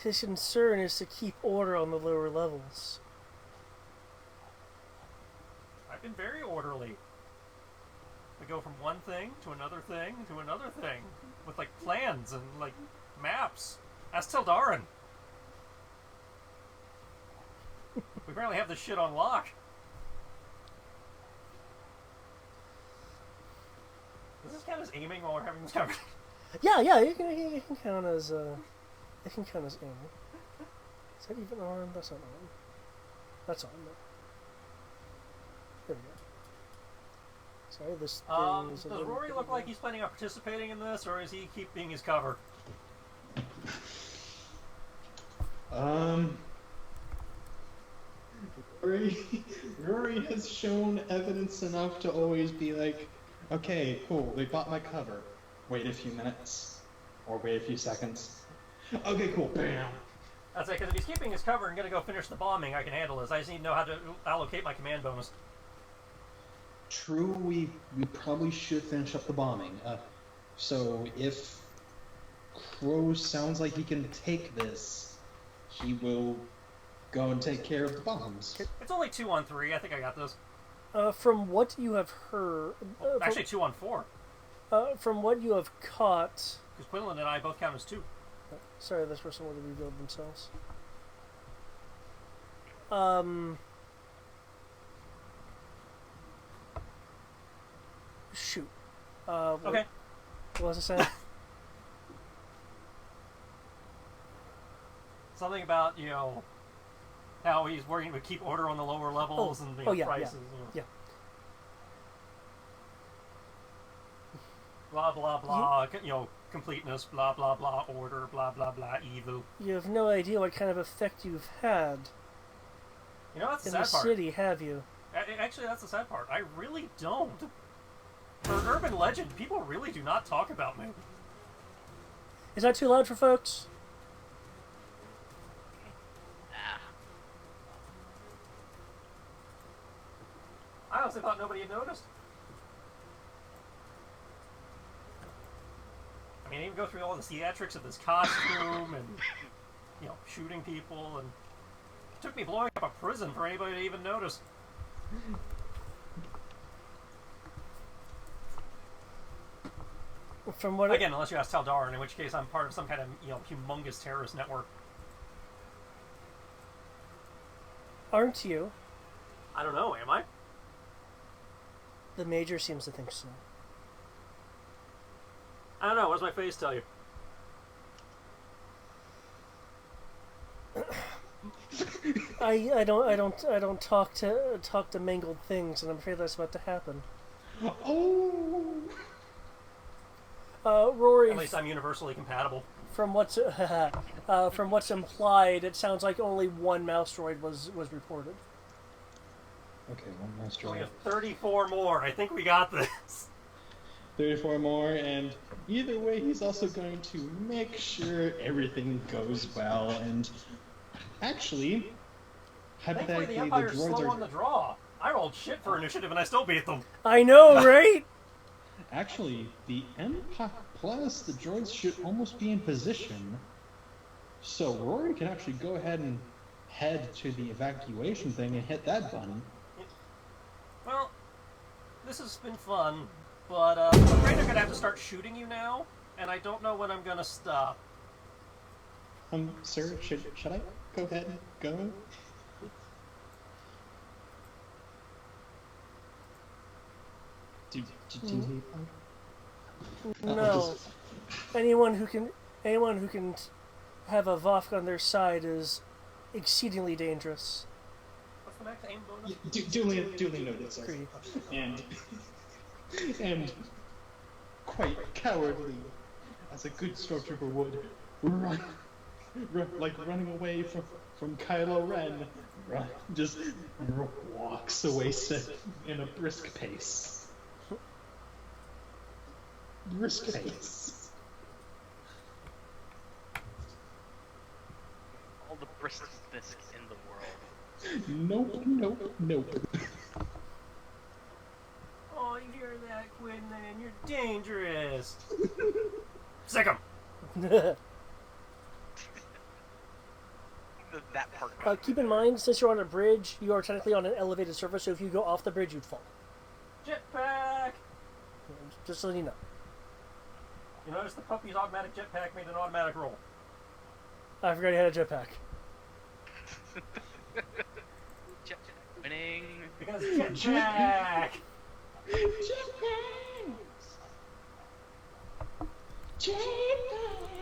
His concern is to keep order on the lower levels.
I've been very orderly. We go from one thing to another thing to another thing. With, plans and, maps. Ask Teldarin. We barely have this shit on lock. Does this count as aiming while we're having this conversation?
Yeah, it can count as aiming. Is that even on? That's not on. That's on. There we go. Sorry, this thing is a
Does
little
Rory
bit
look like
low.
he's planning on participating in this, or is he keeping his cover?
Rory has shown evidence enough to always be like, okay, cool, they bought my cover. Wait a few minutes. Or wait a few seconds. Okay, cool, bam.
I'd say, because if he's keeping his cover and going to go finish the bombing, I can handle this. I just need to know how to allocate my command bonus.
True, we probably should finish up the bombing. So if Crow sounds like he can take this, he will go and take care of the bombs.
It's only 2-on-3. I think I got this.
From what you have heard,
Actually, 2-on-4.
from what you have caught.
Because Quinlan and I both count as 2.
Sorry, this person would rebuild themselves. Shoot.
Okay.
What was it saying?
Something about, you know, how he's working to keep order on the lower levels and
yeah,
prices.
yeah.
Blah, blah, blah, you know, completeness, blah, blah, blah, order, blah, blah, blah, evil.
You have no idea what kind of effect you've had
You know, that's the
in the
sad part.
city, have you?
Actually, that's the sad part. I really don't. For urban legend, people really do not talk about me.
Is that too loud for folks?
I honestly thought nobody had noticed. I mean, even go through all the theatrics of this costume and, you know, shooting people, and it took me blowing up a prison for anybody to even notice.
From what
Again, unless you ask Taldarin, in which case I'm part of some kind of, you know, humongous terrorist network.
aren't you?
I don't know, am I?
The Major seems to think so.
I don't know, what does my face tell you?
I don't talk to mangled things, and I'm afraid that's about to happen.
Oh!
Rory,
At least I'm universally compatible.
from what's implied, it sounds like only one mouse droid was reported.
Okay, one last
We
try.
have 34 more. I think we got this.
34 more, and either way, he's also going to make sure everything goes well. And actually,
Thankfully,
hypothetically,
the
the
Empire's
droids
slow
are.
on the draw. I rolled shit for initiative and I still beat them.
I know, right?
Actually, the Empire plus the droids should almost be in position. So Rory can actually go ahead and head to the evacuation thing and hit that button.
Well, this has been fun, but I'm afraid I'm gonna have to start shooting you now, and I don't know when I'm gonna stop.
Sir, should I go ahead and go? Do you
No. Anyone who can have a Voth on their side is exceedingly dangerous.
What's the max aim bonus?
duly noted, sir.
Agreed.
And quite cowardly, as a good stormtrooper would, running away from Kylo Ren, just walks away in a brisk pace. Brisk pace.
All the briskness in the world.
Nope.
Oh, you hear that, Quinlan? You're dangerous. Sick 'em.
That part.
Keep in mind, since you're on a bridge, you are technically on an elevated surface, so if you go off the bridge, you'd fall.
Jetpack.
Just so you know.
You notice the puppy's automatic jetpack made an automatic roll.
I forgot he had a jetpack.
Winning.
Because jetpack.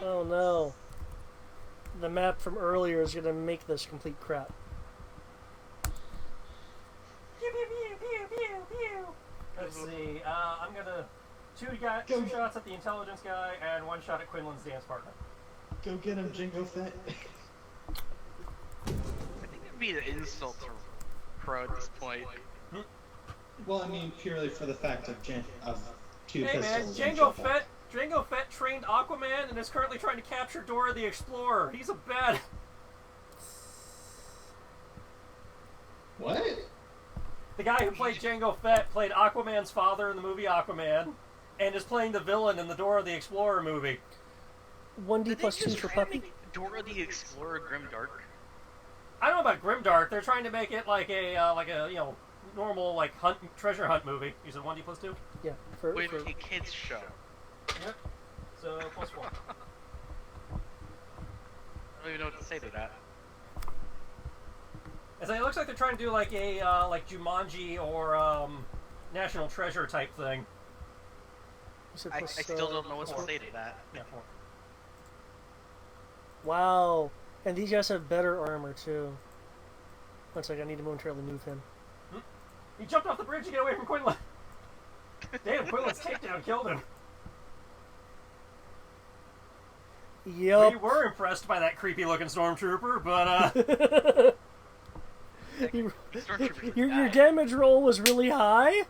Oh no. The map from earlier is gonna make this complete crap.
Pew, pew, pew, pew, pew, pew. Let's see. I'm gonna two shots at the intelligence guy and one shot at Quinlan's dance partner.
Go get him, Jingo Fett.
I think it'd be an insult to Pro at this point.
Well, I mean, purely for the fact of two
Hey man,
pistols.
Django Fett trained Aquaman and is currently trying to capture Dora the Explorer. He's a bad.
What?
The guy who played Django Fett played Aquaman's father in the movie Aquaman, and is playing the villain in the Dora the Explorer movie.
1D plus 2 for puppy.
Dora the Explorer Grimdark.
I don't know about Grimdark. They're trying to make it like a you know normal like treasure hunt movie. You said 1D plus 2.
Yeah, for
With a kids show.
Yep. So plus 1.
I don't even know what to say to that.
And so it looks like they're trying to do like a like Jumanji or National Treasure type thing.
said
I
plus,
still don't know what to
plus
say to that.
Yeah, 4.
Wow. And these guys have better armor, too. One second, I need to momentarily move him.
He jumped off the bridge to get away from Quinlan. Damn, Quinlan's takedown killed him.
Yup.
We were impressed by that creepy-looking stormtrooper, but
Stormtroopers
Your
die.
damage roll was really high.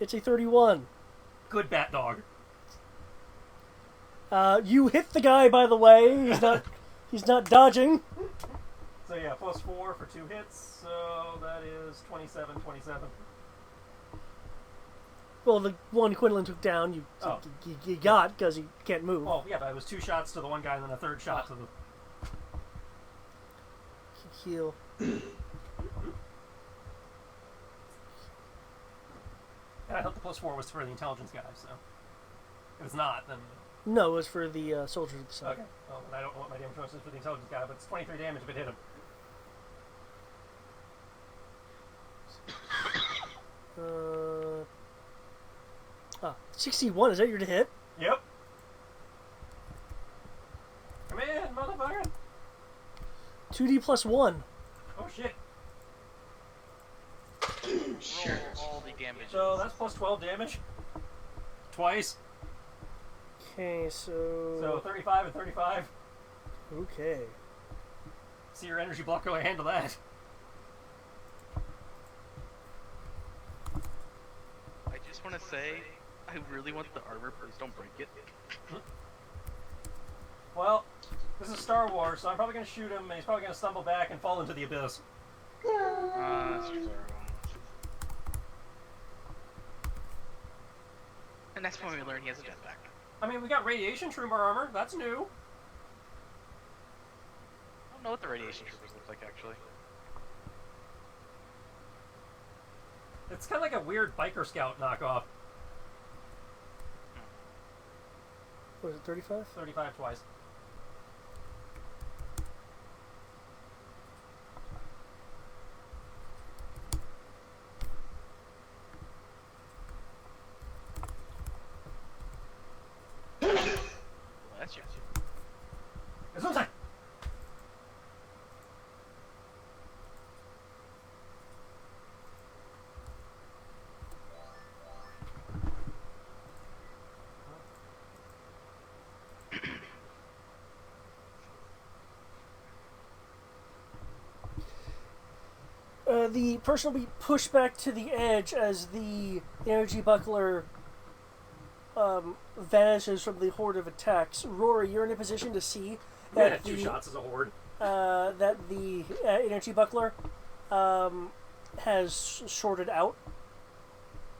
It's a 31.
good bat dog.
You hit the guy, by the way. He's not dodging.
So yeah, plus 4 for 2 hits, so that is 27, 27.
Well, the one Quinlan took down, you got because he can't move.
Oh yeah, but it was 2 shots to the one guy and then a third shot to the...
Heal.
And I thought the plus 4 was for the intelligence guy, so... If it's not, then...
No, it was for the soldiers at the side.
Okay. Well, then I don't know what my damage bonus is for the intelligence guy, but it's 23 damage if it hit him.
61, is that your hit?
Yep. Come in, motherfucker!
2d plus 1.
Oh shit.
Roll all the damage.
So that's plus 12 damage. Twice.
Okay,
So 35 and 35.
Okay.
See your energy block go handle that.
I just want to say, I really want the armor, please don't break it.
Well, this is Star Wars, so I'm probably going to shoot him, and he's probably going to stumble back and fall into the abyss.
That's true. And that's when we learn he has a jetpack.
I mean, we got radiation trooper armor. That's new.
I don't know what the radiation troopers look like, actually.
It's kind of like a weird biker scout knockoff.
What was it, 35?
35 twice.
Well, that's yours.
It's one time.
The person will be pushed back to the edge as the energy buckler vanishes from the horde of attacks. Rory, you're in a position to see
Yeah,
that
2 shots as a horde.
that the energy buckler has shorted out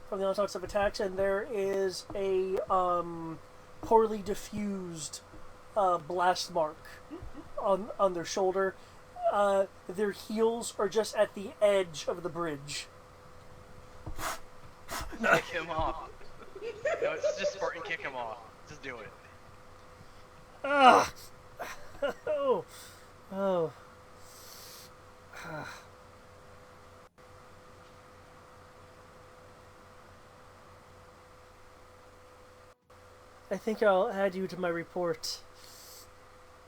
from the onslaughts of attacks, and there is a poorly diffused blast mark on their shoulder. Their heels are just at the edge of the bridge.
Kick him off. No, it's just Spartan kick him off. Just do it.
Ah! Oh. Oh. I think I'll add you to my report.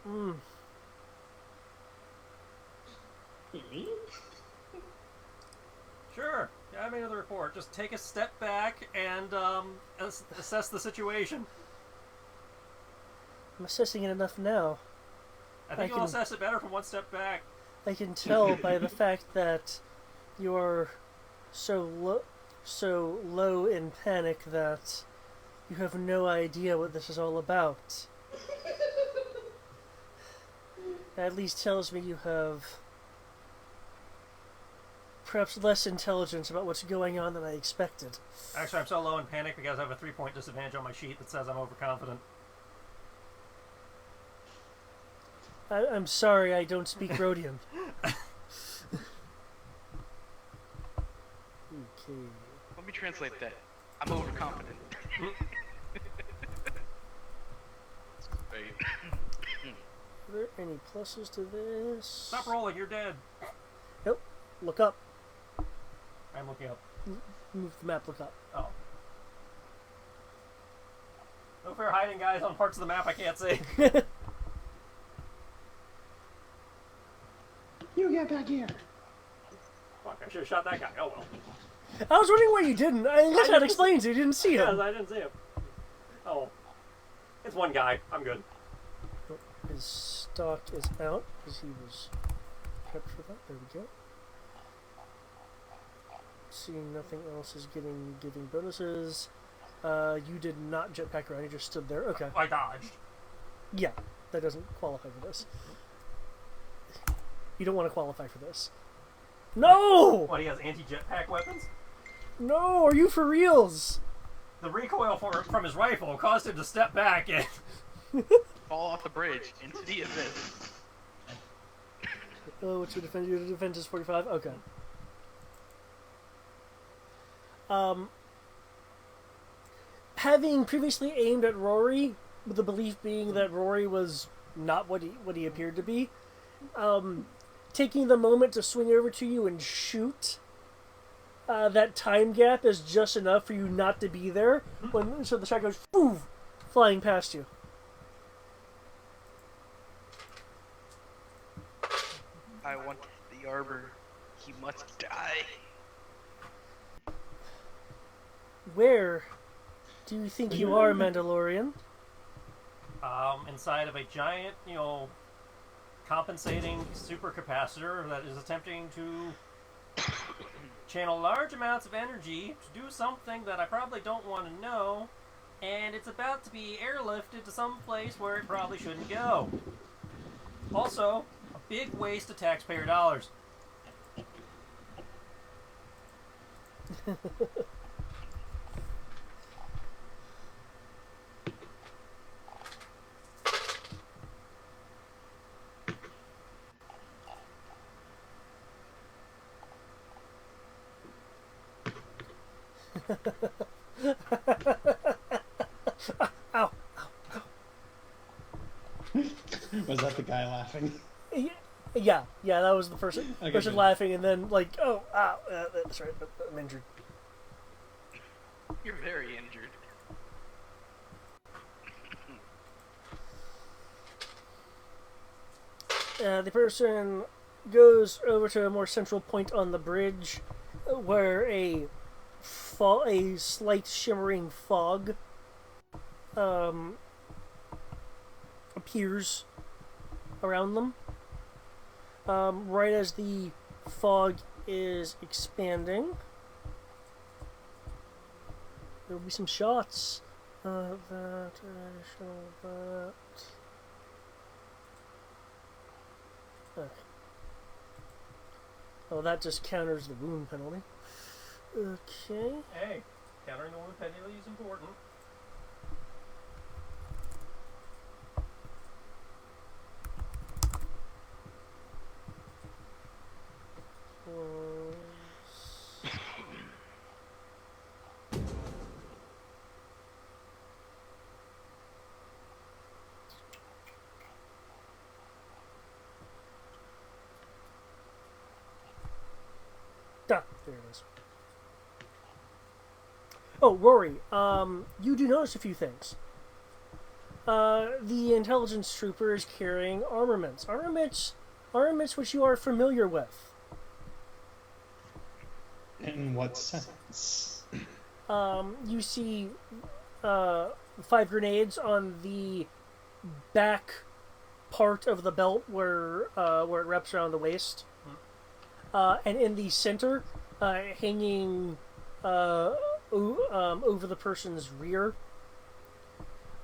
Me?
Sure. Yeah, I made another report. Just take a step back and assess the situation.
I'm assessing it enough now.
I think
I
you'll
can-
assess it better from one step back.
I can tell by the fact that you are so low in panic that you have no idea what this is all about. That at least tells me you have perhaps less intelligence about what's going on than I expected.
Actually, I'm so low in panic because I have a 3-point disadvantage on my sheet that says I'm overconfident.
I'm sorry, I don't speak Rhodian. Okay.
Let me translate that. I'm overconfident. Wait.
Are there any pluses to this?
Stop rolling, you're dead.
Nope. Look up.
I'm looking up.
Move the map, look up.
Oh. if they're hiding guys on parts of the map I can't see.
You get back here.
Fuck, I should have shot that guy. Oh well.
I was wondering why you didn't. I guess that explains it. You didn't see
Yeah,
him.
I didn't see him. Oh. It's one guy. I'm good.
His stock is out because he was prepped for that. There we go. Seeing nothing else is giving bonuses. You did not jetpack around. You just stood there. Okay.
I dodged.
Yeah, that doesn't qualify for this. You don't want to qualify for this. No!
What, he has anti-jetpack weapons?
No, are you for reals?
The recoil from his rifle caused him to step back and...
Fall off the bridge into the abyss.
Oh, what's your defense? Your defense is 45? Okay. Having previously aimed at Rory, with the belief being that Rory was not what he appeared to be, taking the moment to swing over to you and shoot, that time gap is just enough for you not to be there. So the shot goes poof, flying past you.
I want the arbor. He must die.
Where do you think you are, Mandalorian?
Inside of a giant, compensating supercapacitor that is attempting to channel large amounts of energy to do something that I probably don't want to know, and it's about to be airlifted to some place where it probably shouldn't go. Also, a big waste of taxpayer dollars.
Ow.
Was that the guy laughing?
Yeah, that was the person
good.
laughing, and then like, oh, ow, that's right, I'm injured.
You're very injured.
The person goes over to a more central point on the bridge, where a slight shimmering fog appears around them. Right as the fog is expanding, there will be some shots. That. Okay. Oh, that just counters the wound penalty. Okay.
Hey, countering the wound penalty is important.
There it is. Oh, Rory, you do notice a few things. The intelligence trooper is carrying armaments which you are familiar with.
In what sense?
You see 5 grenades on the back part of the belt where it wraps around the waist. And in the center, hanging over the person's rear,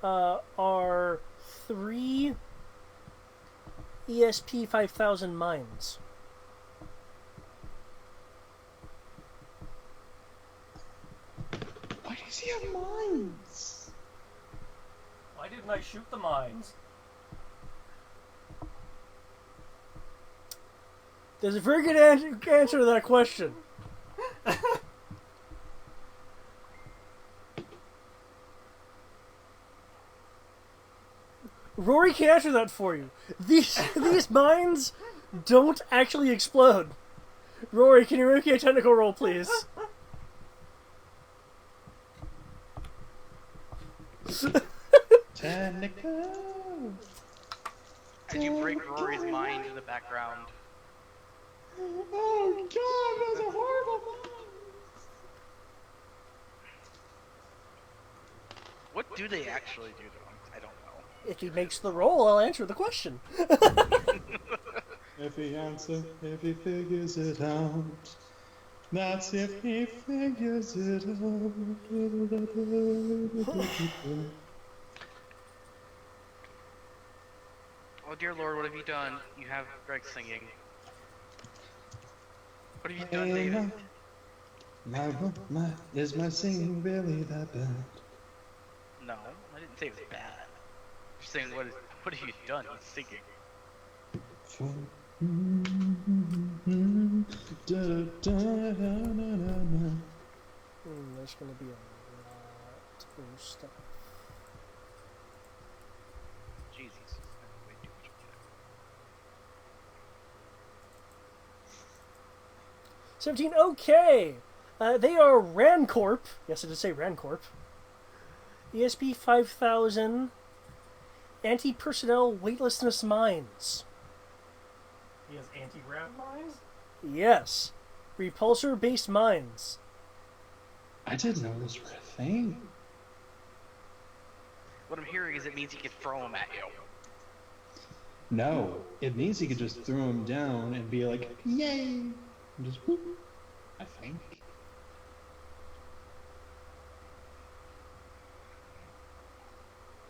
are 3 ESP 5000 mines.
Why does he have mines?
Why didn't I shoot the mines?
There's a very good answer to that question. Rory can answer that for you. These mines don't actually explode. Rory, can you make me a technical roll, please?
Nicole.
As you break Rory's mind in the background.
Oh God, those are horrible lines.
What do they actually do to him? I don't know.
If he makes the roll, I'll answer the question.
If he figures it out. That's if he figures it out.
Oh dear Lord, what have you done? You have Greg singing. What have you done,
Hey,
David?
is my singing really that bad?
No, I didn't say it was bad. I'm just saying, what have you done? He's singing.
There's gonna be a lot of stuff.
Jesus. That's way too much of
17, okay! They are Rancorp. Yes, I did say Rancorp. ESP 5000 Anti-Personnel Weightlessness Mines.
He has anti-grav mines?
Yes. Repulsor-based mines.
I didn't know those were a thing.
What I'm hearing is it means he can throw them at you.
No, it means he could just throw him down and be like, yay! And just whoop, I think.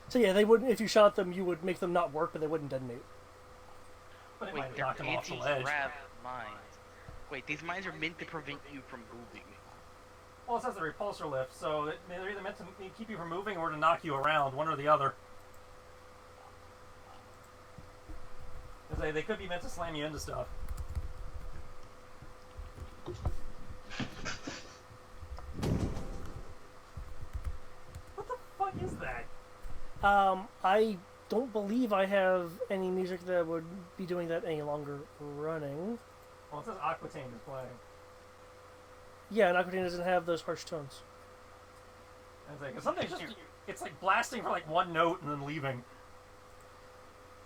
So yeah, they wouldn't. If you shot them, you would make them not work, but they wouldn't detonate.
But it
Wait,
might
they're
knock him off the ledge.
anti-grav mines. Wait, these mines are meant to prevent you from moving.
Well, it says the repulsor lift, so they're either meant to keep you from moving or to knock you around, one or the other. 'Cause they could be meant to slam you into stuff. What the fuck is that?
I don't believe I have any music that would be doing that any longer running.
Well, it says Aquitaine is playing.
Yeah, and Aquitaine doesn't have those harsh tones.
Because something's just, it's like blasting for like one note and then leaving.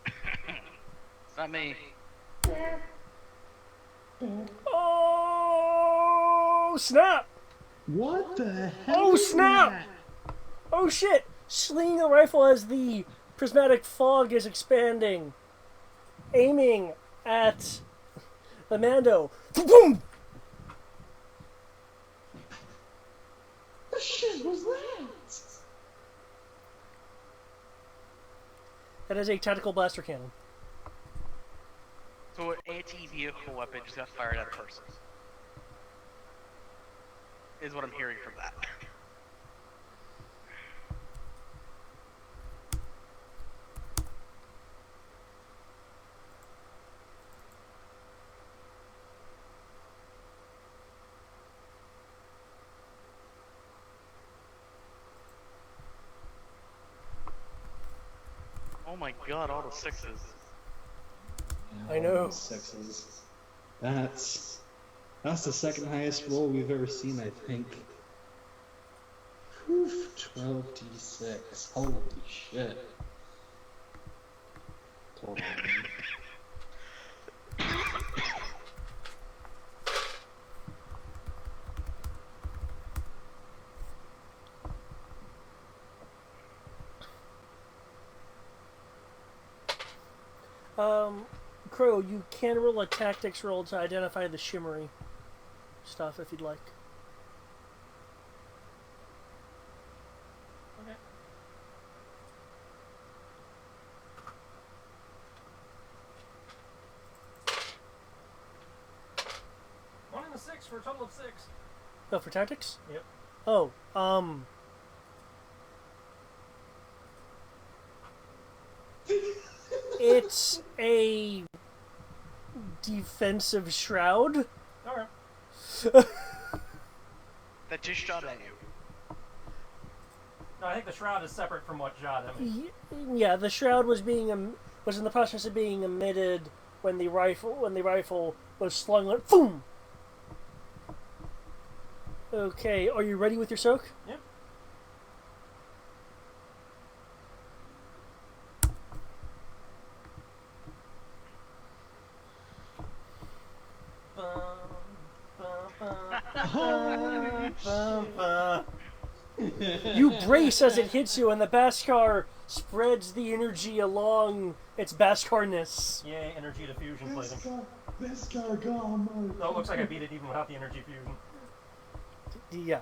It's not me.
Oh, snap!
What the hell?
Oh,
is
snap!
that?
Oh, shit! Slinging a rifle as the prismatic fog is expanding. Aiming at the Mando. Boom!
What the shit was that?
That is a tactical blaster cannon.
So an anti-vehicle weapon just got fired at a person. Is what I'm hearing from that. Oh my god, all the sixes.
I know.
Sixes. That's the second highest roll we've ever seen, I think. Whew, 12d6. Holy shit. Hold
Crow, you can roll a tactics roll to identify the shimmery stuff if you'd like.
Okay. One and a 6 for a total of 6.
Oh, for tactics?
Yep.
Oh, it's a defensive shroud.
Alright.
That just shot at you.
No, I think the shroud is separate from what shot at me.
Yeah, the shroud was being was in the process of being emitted when the rifle was slung like boom. Okay, are you ready with your soak?
Yep.
You brace as it hits you, and the Beskar spreads the energy along its Baskarness.
Yay, energy diffusion plating.
Beskar gone.
Oh, it looks like I beat it even without the energy fusion.
Yeah.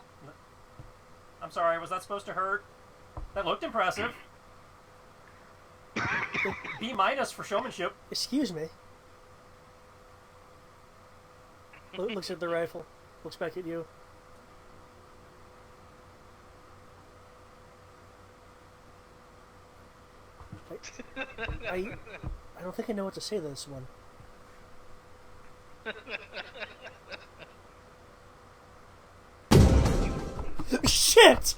I'm sorry, was that supposed to hurt? That looked impressive. B- for showmanship.
Excuse me. Looks at the rifle. Looks back at you. I don't think I know what to say to this one. Shit!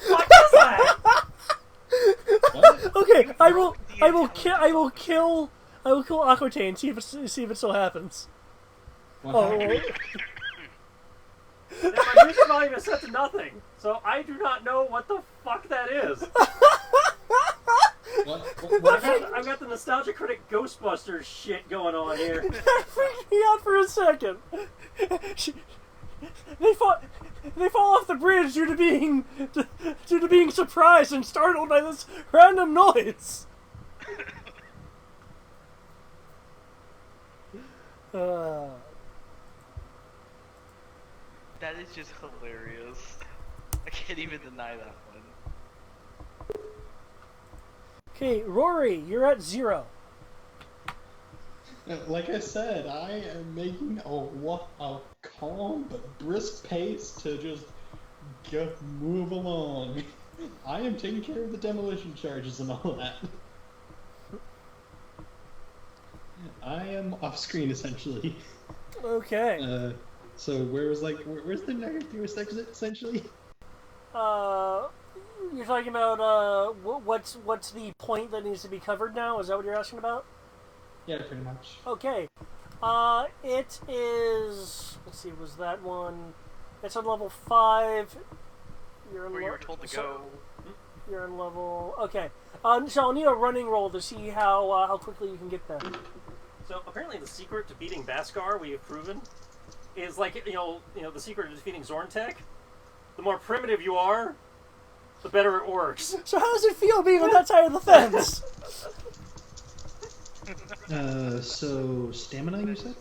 What is that?
What?
Okay, I will kill Aquitaine. See if it still happens.
What
Oh,
happened?
Yeah, my vision volume is set to nothing, so I do not know what the fuck that is. I've got the Nostalgia Critic Ghostbusters shit going on here.
that freaked me out for a second. They fall off the bridge due to being surprised and startled by this random noise.
That is just hilarious. I can't even deny that one.
Okay, Rory, you're at 0.
Like I said, I am making a calm but brisk pace to just move along. I am taking care of the demolition charges and all that. I am off screen essentially.
Okay.
So where's the next exit essentially?
You're talking about what's the point that needs to be covered now? Is that what you're asking about?
Yeah, pretty much.
Okay. It is. Let's see. Was that one? It's on level 5. You're on
Where you were told to go.
You're on level. Okay. So I'll need a running roll to see how quickly you can get there.
So apparently the secret to beating Beskar, we have proven, is like you know the secret to defeating Zorntek. The more primitive you are, the better it works.
So how does it feel being on that side of the fence?
So stamina, you said?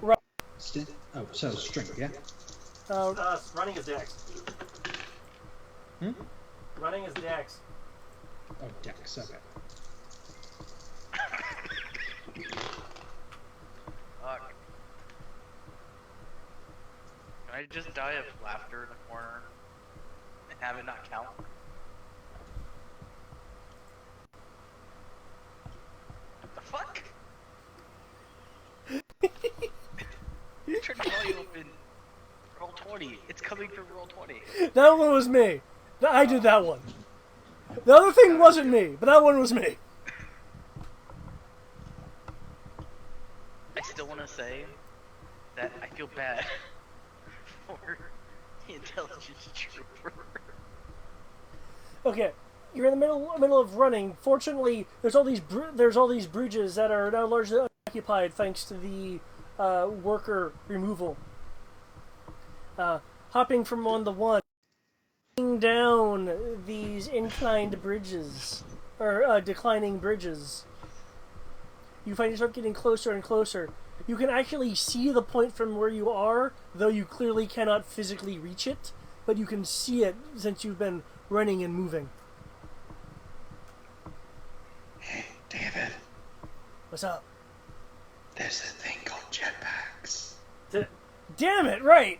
Right.
So strength, yeah?
Running is dex.
Hmm?
Running is dex.
Oh, dex, okay.
Fuck. Can I just die of laughter in the corner and have it not count? What the fuck? Turn the volume up in roll 20. It's coming from roll 20.
That one was me. I did that one. The other thing wasn't me, but that one was me.
I still want to say that I feel bad for the intelligence trooper.
Okay, you're in the middle of running. Fortunately, there's all these bridges that are now largely occupied thanks to the worker removal. Hopping from one to one, down these inclined bridges or declining bridges. You find yourself getting closer and closer. You can actually see the point from where you are, though you clearly cannot physically reach it, but you can see it since you've been running and moving.
Hey, David.
What's up?
There's a thing called jetpacks.
Damn it, right!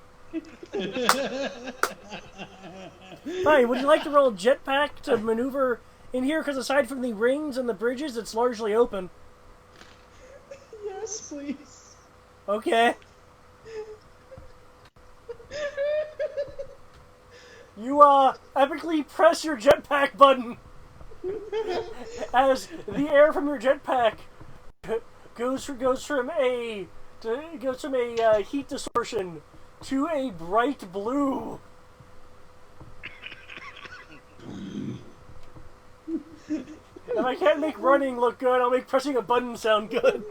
Hi, would you like to roll a jetpack to maneuver in here? Because aside from the rings and the bridges, it's largely open.
Yes, please.
Okay. You, epically press your jetpack button as the air from your jetpack goes from a heat distortion to a bright blue. If I can't make running look good, I'll make pressing a button sound good.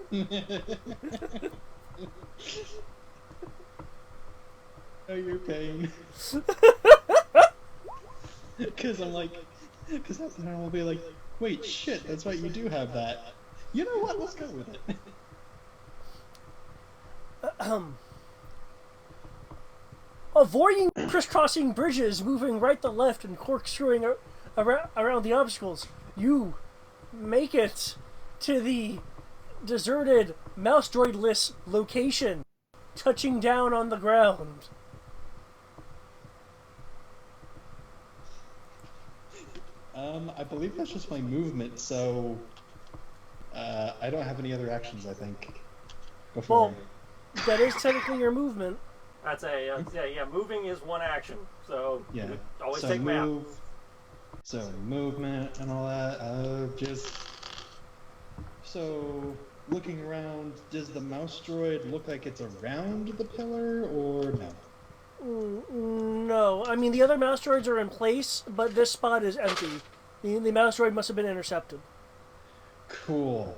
Oh, your pain. Because I'm like, because then I'll be like, wait, shit, that's right, you do have that. You know what? Let's go with it.
Avoiding crisscrossing bridges, moving right to left, and corkscrewing around the obstacles, you make it to the deserted mouse droidless location, touching down on the ground.
I believe that's just my movement, so I don't have any other actions, I think. Before.
Well, that is technically your movement.
That's yeah. Moving is one action, so
Yeah.
you always
So
take map.
So movement and all that. Just so looking around. Does the mouse droid look like it's around the pillar or no?
No, I mean the other mouse droids are in place, but this spot is empty. The mouse droid must have been intercepted.
Cool.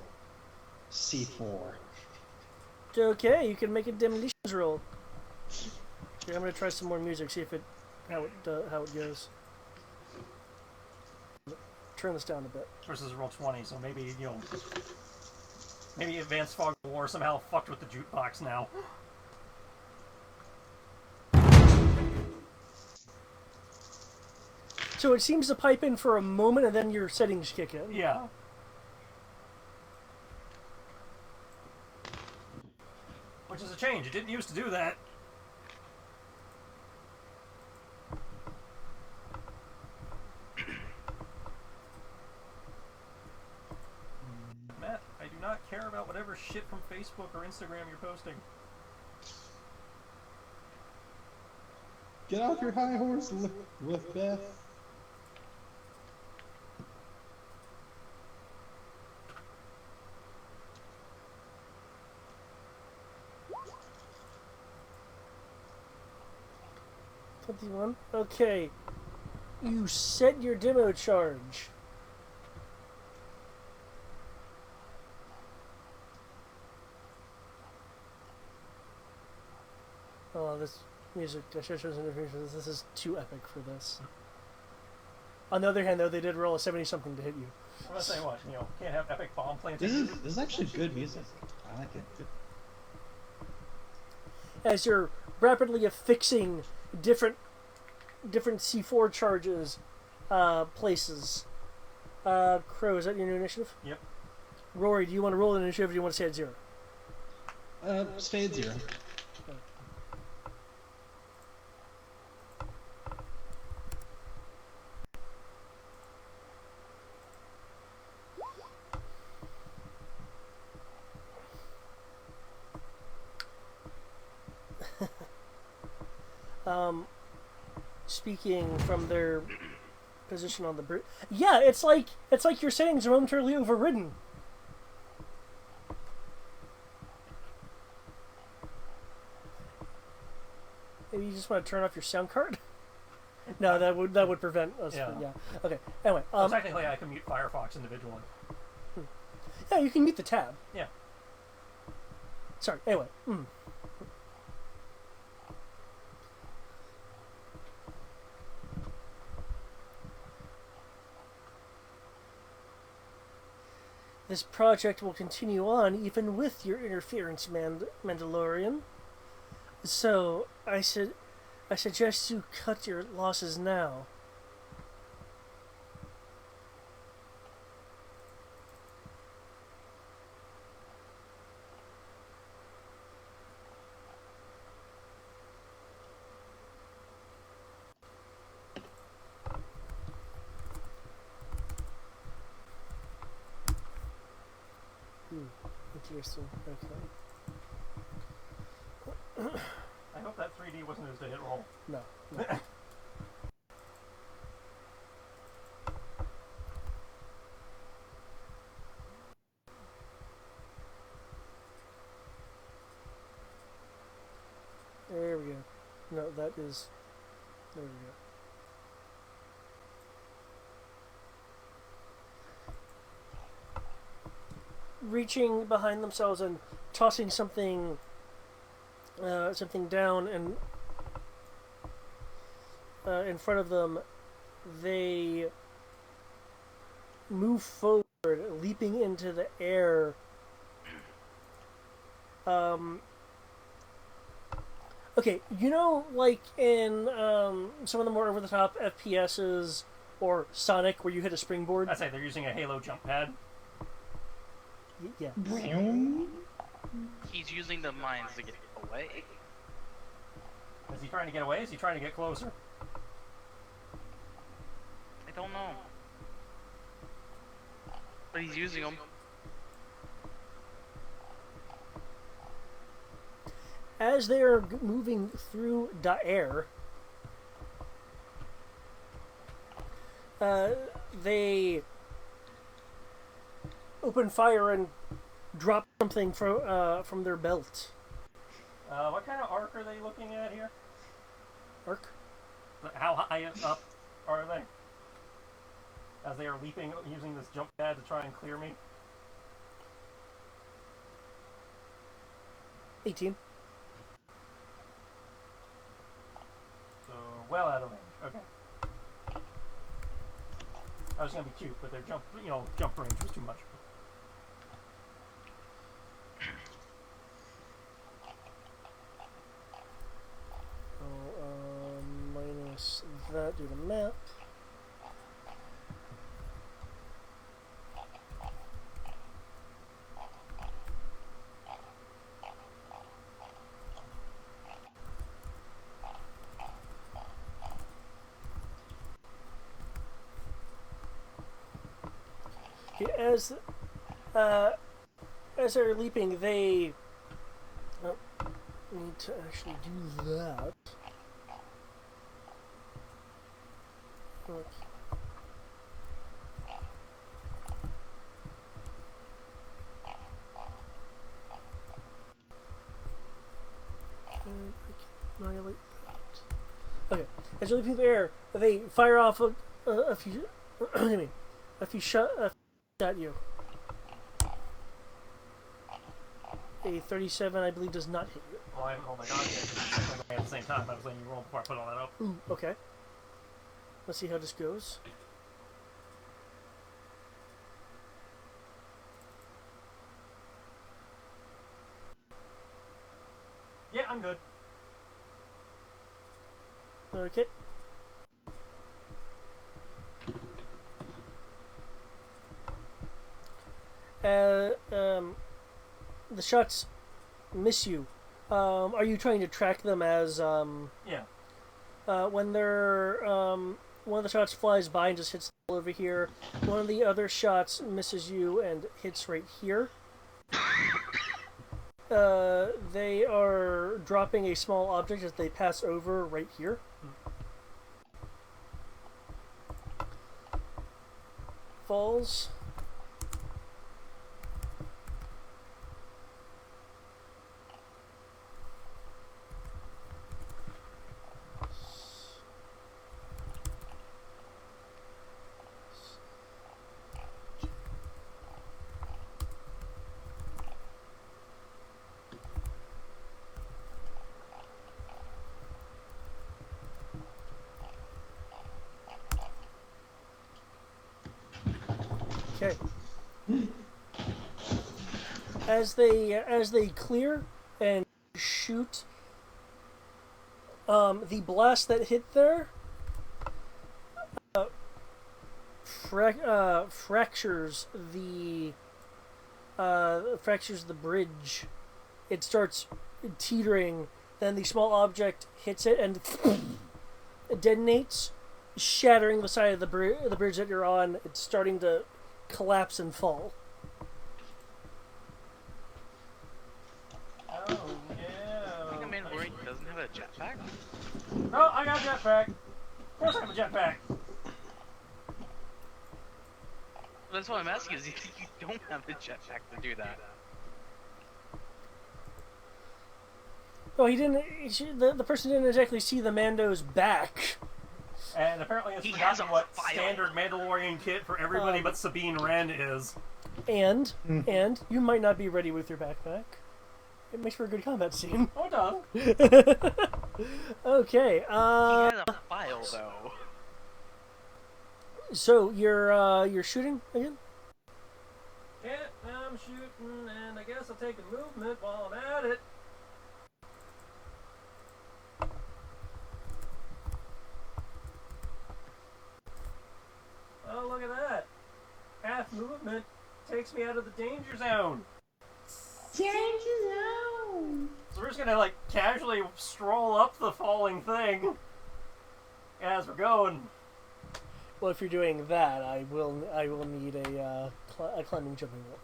C4.
Okay, you can make a demolitions roll. Here, I'm gonna try some more music, see if how it goes. Turn this down a bit.
Versus roll 20, so maybe maybe Advanced Fog of War somehow fucked with the jukebox now.
So it seems to pipe in for a moment, and then your settings kick in.
Yeah. Which is a change. It didn't used to do that. Matt, I do not care about whatever shit from Facebook or Instagram you're posting.
Get off your high horse, with Beth.
Okay. You set your demo charge. Oh, this music, this is too epic for this. On the other hand, though, they did roll a 70-something to hit you.
I'm gonna say what, can't have epic bomb planting.
This is actually good music. I like it.
As you're rapidly affixing different C4 charges places. Crow, is that your new initiative?
Yep.
Rory, do you want to roll an initiative or do you want to stay at 0?
Stay at 0.
Speaking from their position on the bridge. Yeah, it's like your settings are momentarily overridden. Maybe you just want to turn off your sound card? No, that would prevent us.
Yeah.
Yeah. Okay. Anyway.
Well, technically, I can mute Firefox individually.
Yeah, you can mute the tab.
Yeah.
Sorry. Anyway. This project will continue on even with your interference, Mandalorian. So, I suggest you cut your losses now. Interesting. Okay.
I hope that 3D wasn't just a hit roll.
No. There we go. No, that is... There we go. Reaching behind themselves and tossing something down and in front of them, they move forward, leaping into the air. Okay, you know, like in some of the more over-the-top FPSs or Sonic, where you hit a springboard.
I'd say they're using a Halo jump pad.
Yeah.
He's using the mines to get away.
Is he trying to get away? Is he trying to get closer?
I don't know. But he's using them.
As they are moving through the air, they open fire and drop something from their belt.
What kind of arc are they looking at here?
Arc?
How high up are they? As they are leaping, using this jump pad to try and clear me?
18.
So, well out of range. Okay. I was gonna be cute, but their jump range was too much.
Minus that, do the map. Okay, as they're leaping, they need to actually do that. Okay. And I can annihilate that. Okay, as you're leaping through the air, they fire off a few. I mean, a few shots at you. A 37, I believe, does not hit you.
Well, I haven't rolled my dodge yet because it's at the same time. I was letting you roll before I put all that up.
Ooh, okay. Let's see how this goes.
Yeah, I'm good.
Okay. The shots miss you. Are you trying to track them as
Yeah.
when they're one of the shots flies by and just hits over here. One of the other shots misses you and hits right here. They are dropping a small object as they pass over right here. Falls. Okay. As they clear and shoot, the blast that hit there fractures the bridge. It starts teetering. Then the small object hits it and detonates, shattering the side of the bridge that you're on. It's starting to collapse and fall.
Oh, yeah.
I think I'm in where he doesn't have a jetpack.
Oh, I got a jetpack. Of course I have a jetpack.
That's what I'm asking, is you think you don't have the jetpack to do that?
Oh, he didn't. The person didn't exactly see the Mando's back.
And apparently it's
He has
forgotten
a
what
file.
standard Mandalorian kit for everybody but Sabine Wren is.
And you might not be ready with your backpack. It makes for a good combat scene.
Oh, it does.
Okay.
He has a file, though.
So you're shooting again?
Yeah, I'm shooting, and I guess I'll take a movement while I'm at it. Oh, look at that. Half movement takes me out of the danger zone.
Danger zone.
So we're just gonna like casually stroll up the falling thing as we're going.
Well, if you're doing that, I will need a climbing jumping roll.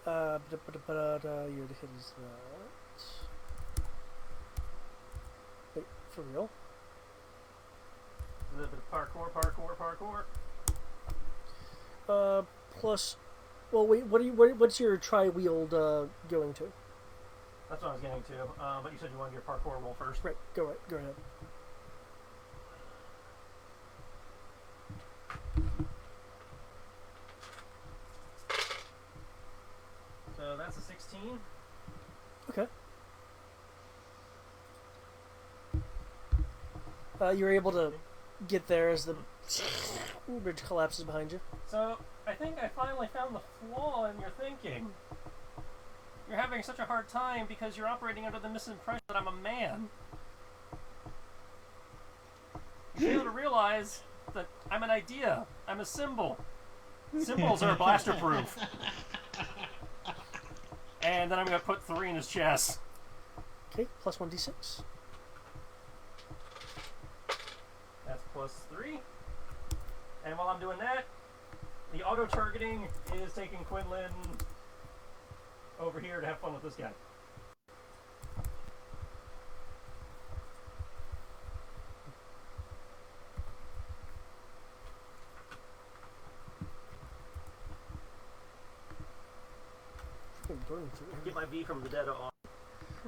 Your hit is that. Wait, for real?
A little bit of parkour.
Plus, well, wait. What's your tri-wheeled going to?
That's what I was getting to. But you said you wanted your parkour roll first.
Right. Go ahead.
So that's a 16.
Okay. You're able to get there as the bridge collapses behind you.
So I think I finally found the flaw in your thinking. You're having such a hard time because you're operating under the misimpression that I'm a man. You fail to realize that I'm an idea. I'm a symbol. Symbols are blaster proof. And then I'm going to put 3 in his chest.
Okay, plus 1d6.
That's plus 3. And while I'm doing that, the auto-targeting is taking Quinlan over here to have fun with this guy. Get my V from the dead off.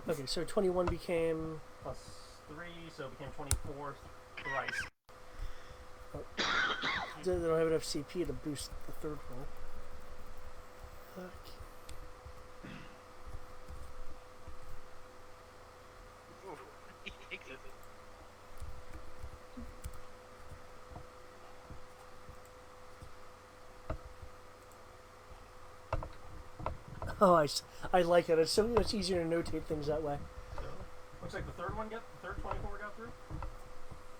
Okay, so 21 became...
Plus 3, so it became 24 thrice.
They don't have enough CP to boost the third roll. Okay.
Ooh, he takes it.
Oh, I like it. It's so much easier to notate things that way.
So, looks like the third 24 got through.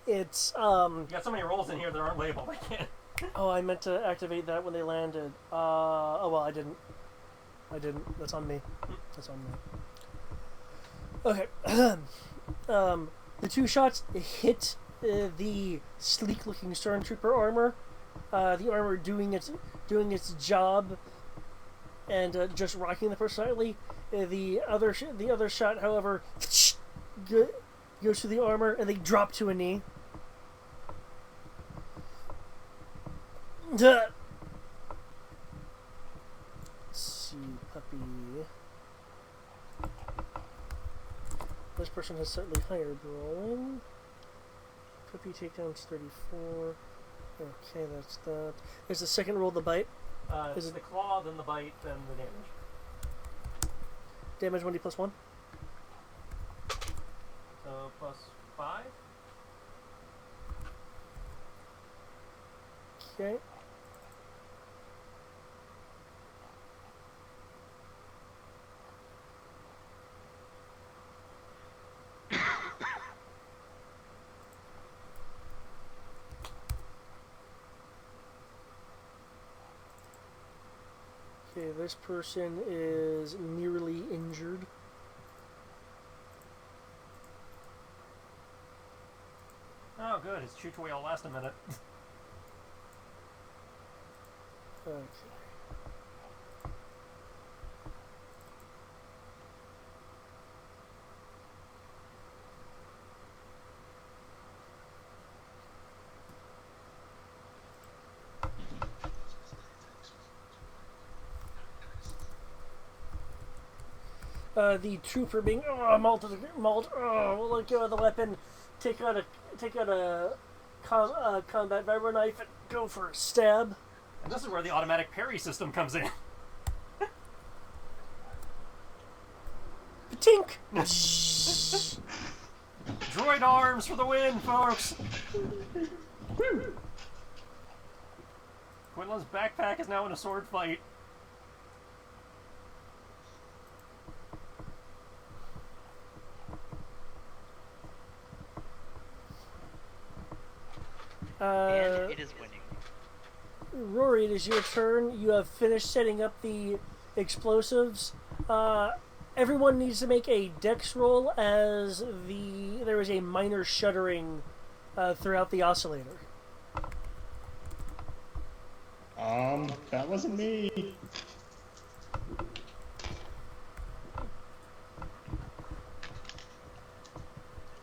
It's,
You got so many rolls in here that aren't labeled, I can't.
Oh, I meant to activate that when they landed. Oh, well, I didn't. That's on me. That's on me. Okay. The two shots hit the sleek-looking stormtrooper armor. The armor doing its job, and just rocking the person slightly. The other shot, however, goes through the armor, and they drop to a knee. Let's see, puppy. This person has slightly higher brawling. Puppy takedown's 34. Okay, that's that. Is the second roll the bite?
Is it the claw, then the bite, then the damage?
Damage 1d plus 1.
So plus 5.
Okay. Okay, this person is nearly injured.
Oh, good. His shoot will last a minute.
Okay. The trooper being mauled, will let go of the weapon, take out a combat vibro knife and go for a stab.
And this is where the automatic parry system comes in.
Tink.
Droid arms for the win, folks! Quinlan's backpack is now in a sword fight.
And it is winning.
Rory, it is your turn. You have finished setting up the explosives. Everyone needs to make a dex roll as there is a minor shuddering throughout the oscillator.
That wasn't me.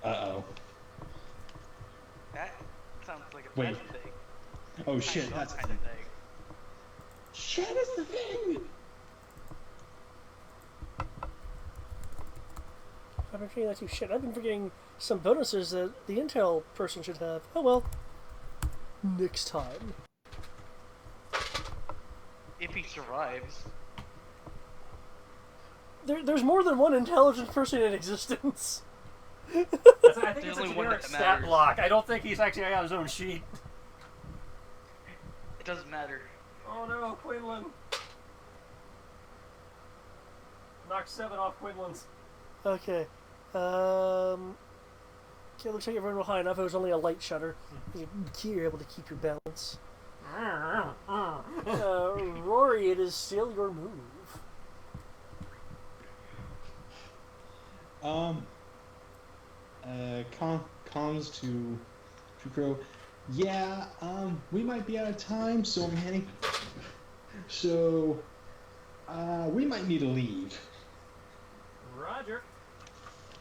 Uh-oh.
That sounds like a
Wait.
bad thing.
Oh shit, that's
kind of thing.
Shit is the thing!
I've been forgetting that too. Shit, I've been forgetting some bonuses that the intel person should have. Oh well. Next time.
If he survives.
There's more than one intelligent person in existence.
I think it's a
only one
generic
that
stat
matters.
block. I don't think he's actually got his own sheet.
It doesn't matter.
Oh no, Quinlan. Knock 7 off Quinlan's.
Okay. Okay, looks like everyone was high enough. It was only a light shudder. You're able to keep your balance. Rory, it is still your move.
Comms to Crow. Yeah, we might be out of time, so I'm heading. So, we might need to leave.
Roger.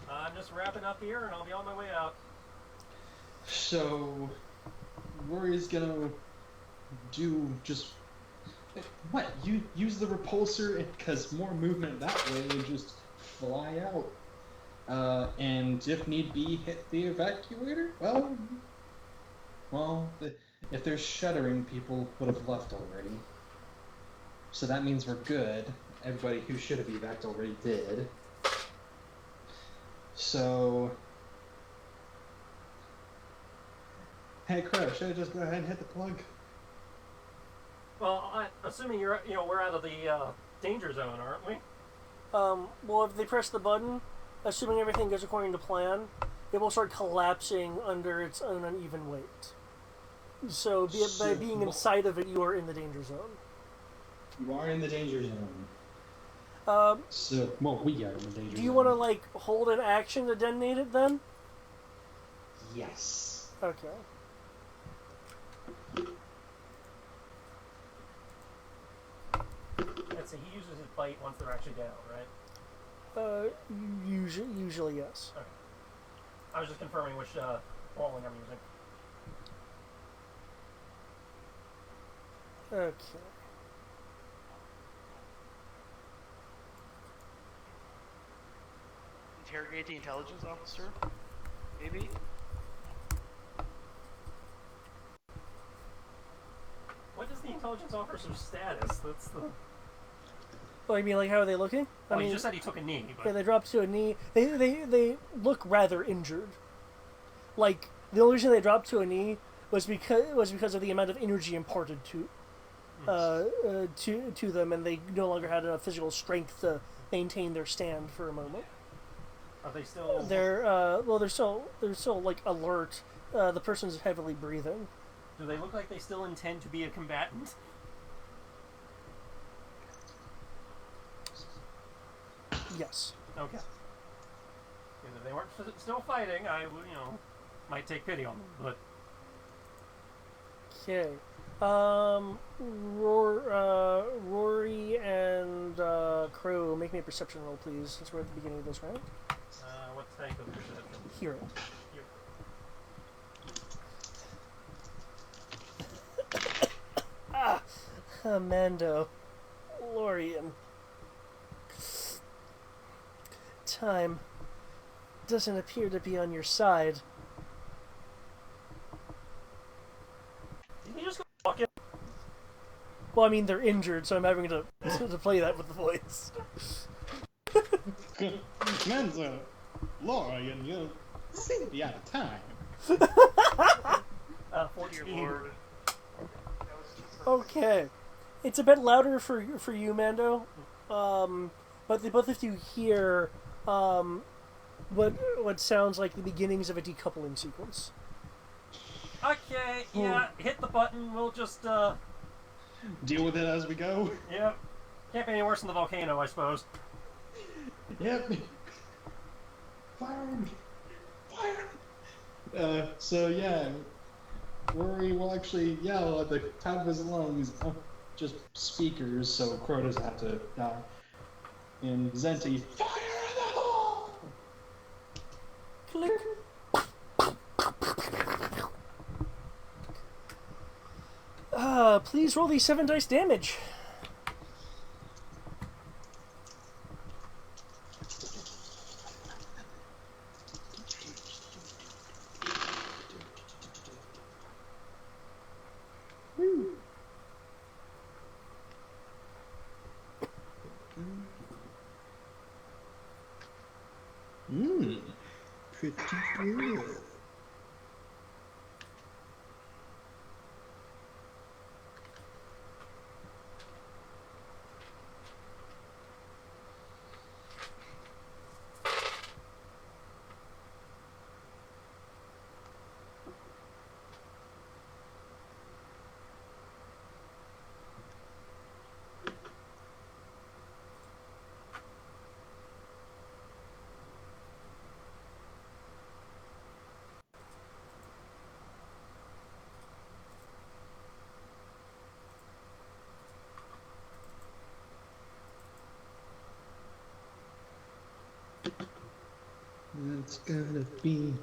I'm just wrapping up here and I'll be on my way out.
So, Rory's gonna do just what? You use the repulsor because more movement that way and just fly out. And if need be, hit the evacuator. If there's shuddering, people would have left already. So that means we're good. Everybody who should have evac already did. So, hey, Crow, should I just go ahead and hit the plug?
Well, assuming we're out of the danger zone, aren't we?
Well, if they press the button, assuming everything goes according to plan, it will start collapsing under its own uneven weight. So, by being inside of it, you are in the danger zone.
You are in the danger zone. We are in the danger zone.
Do you want to, hold an action to detonate it then?
Yes.
Okay.
Let's see, he uses his bite once they're actually down, right?
Usually yes.
Okay. I was just confirming which rolling I'm using.
Okay.
Interrogate the intelligence officer? Maybe?
What is the intelligence officer's status? That's the...
Oh, you mean how are they looking?
He just said he took a knee, but...
Yeah, they dropped to a knee. They look rather injured. The only reason they dropped to a knee was because of the amount of energy imparted to them, and they no longer had enough physical strength to maintain their stand for a moment.
Are they still...
They're still alert. The person's heavily breathing.
Do they look like they still intend to be a combatant?
Yes.
Okay. If they weren't still fighting, I would, might take pity on them, but...
Okay. Rory and Crow, make me a perception roll, please, since we're at the beginning of this round.
What type of perception?
Hero. Mando. Lorian. Time doesn't appear to be on your side.
Did he just go walking?
Well, I mean, they're injured, so I'm having to play that with the voice.
Menzo, Lorian, Seem to be out of time.
14.
Dear Lord.
Okay. It's a bit louder for you, Mando. But the both of you hear what sounds like the beginnings of a decoupling sequence.
Okay, yeah, hit the button. We'll just,
Deal with it as we go.
yep. Can't be any worse than the volcano, I suppose.
Yep. Fire! Fire! So yeah, Rory will actually yell at the top of his lungs, just speakers, so Crow doesn't have to die. And Zenti, fire in the hole!
Click. Please roll the 7 dice damage.
Pretty good. That's gotta be.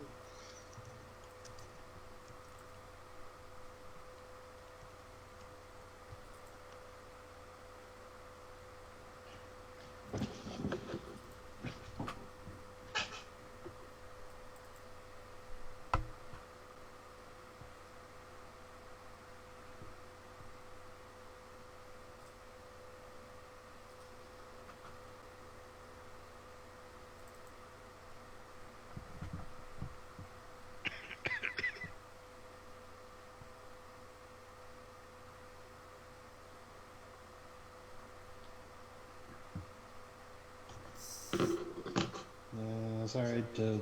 Sorry to.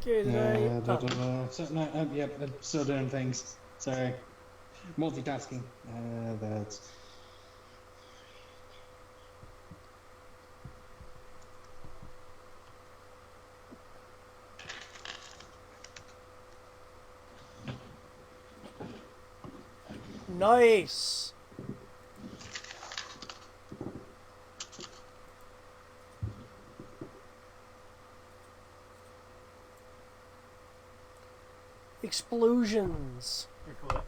Okay, then
So, no, yep, I'm still doing things. Sorry. Multitasking. That's.
nice. Explosions.
You're cool.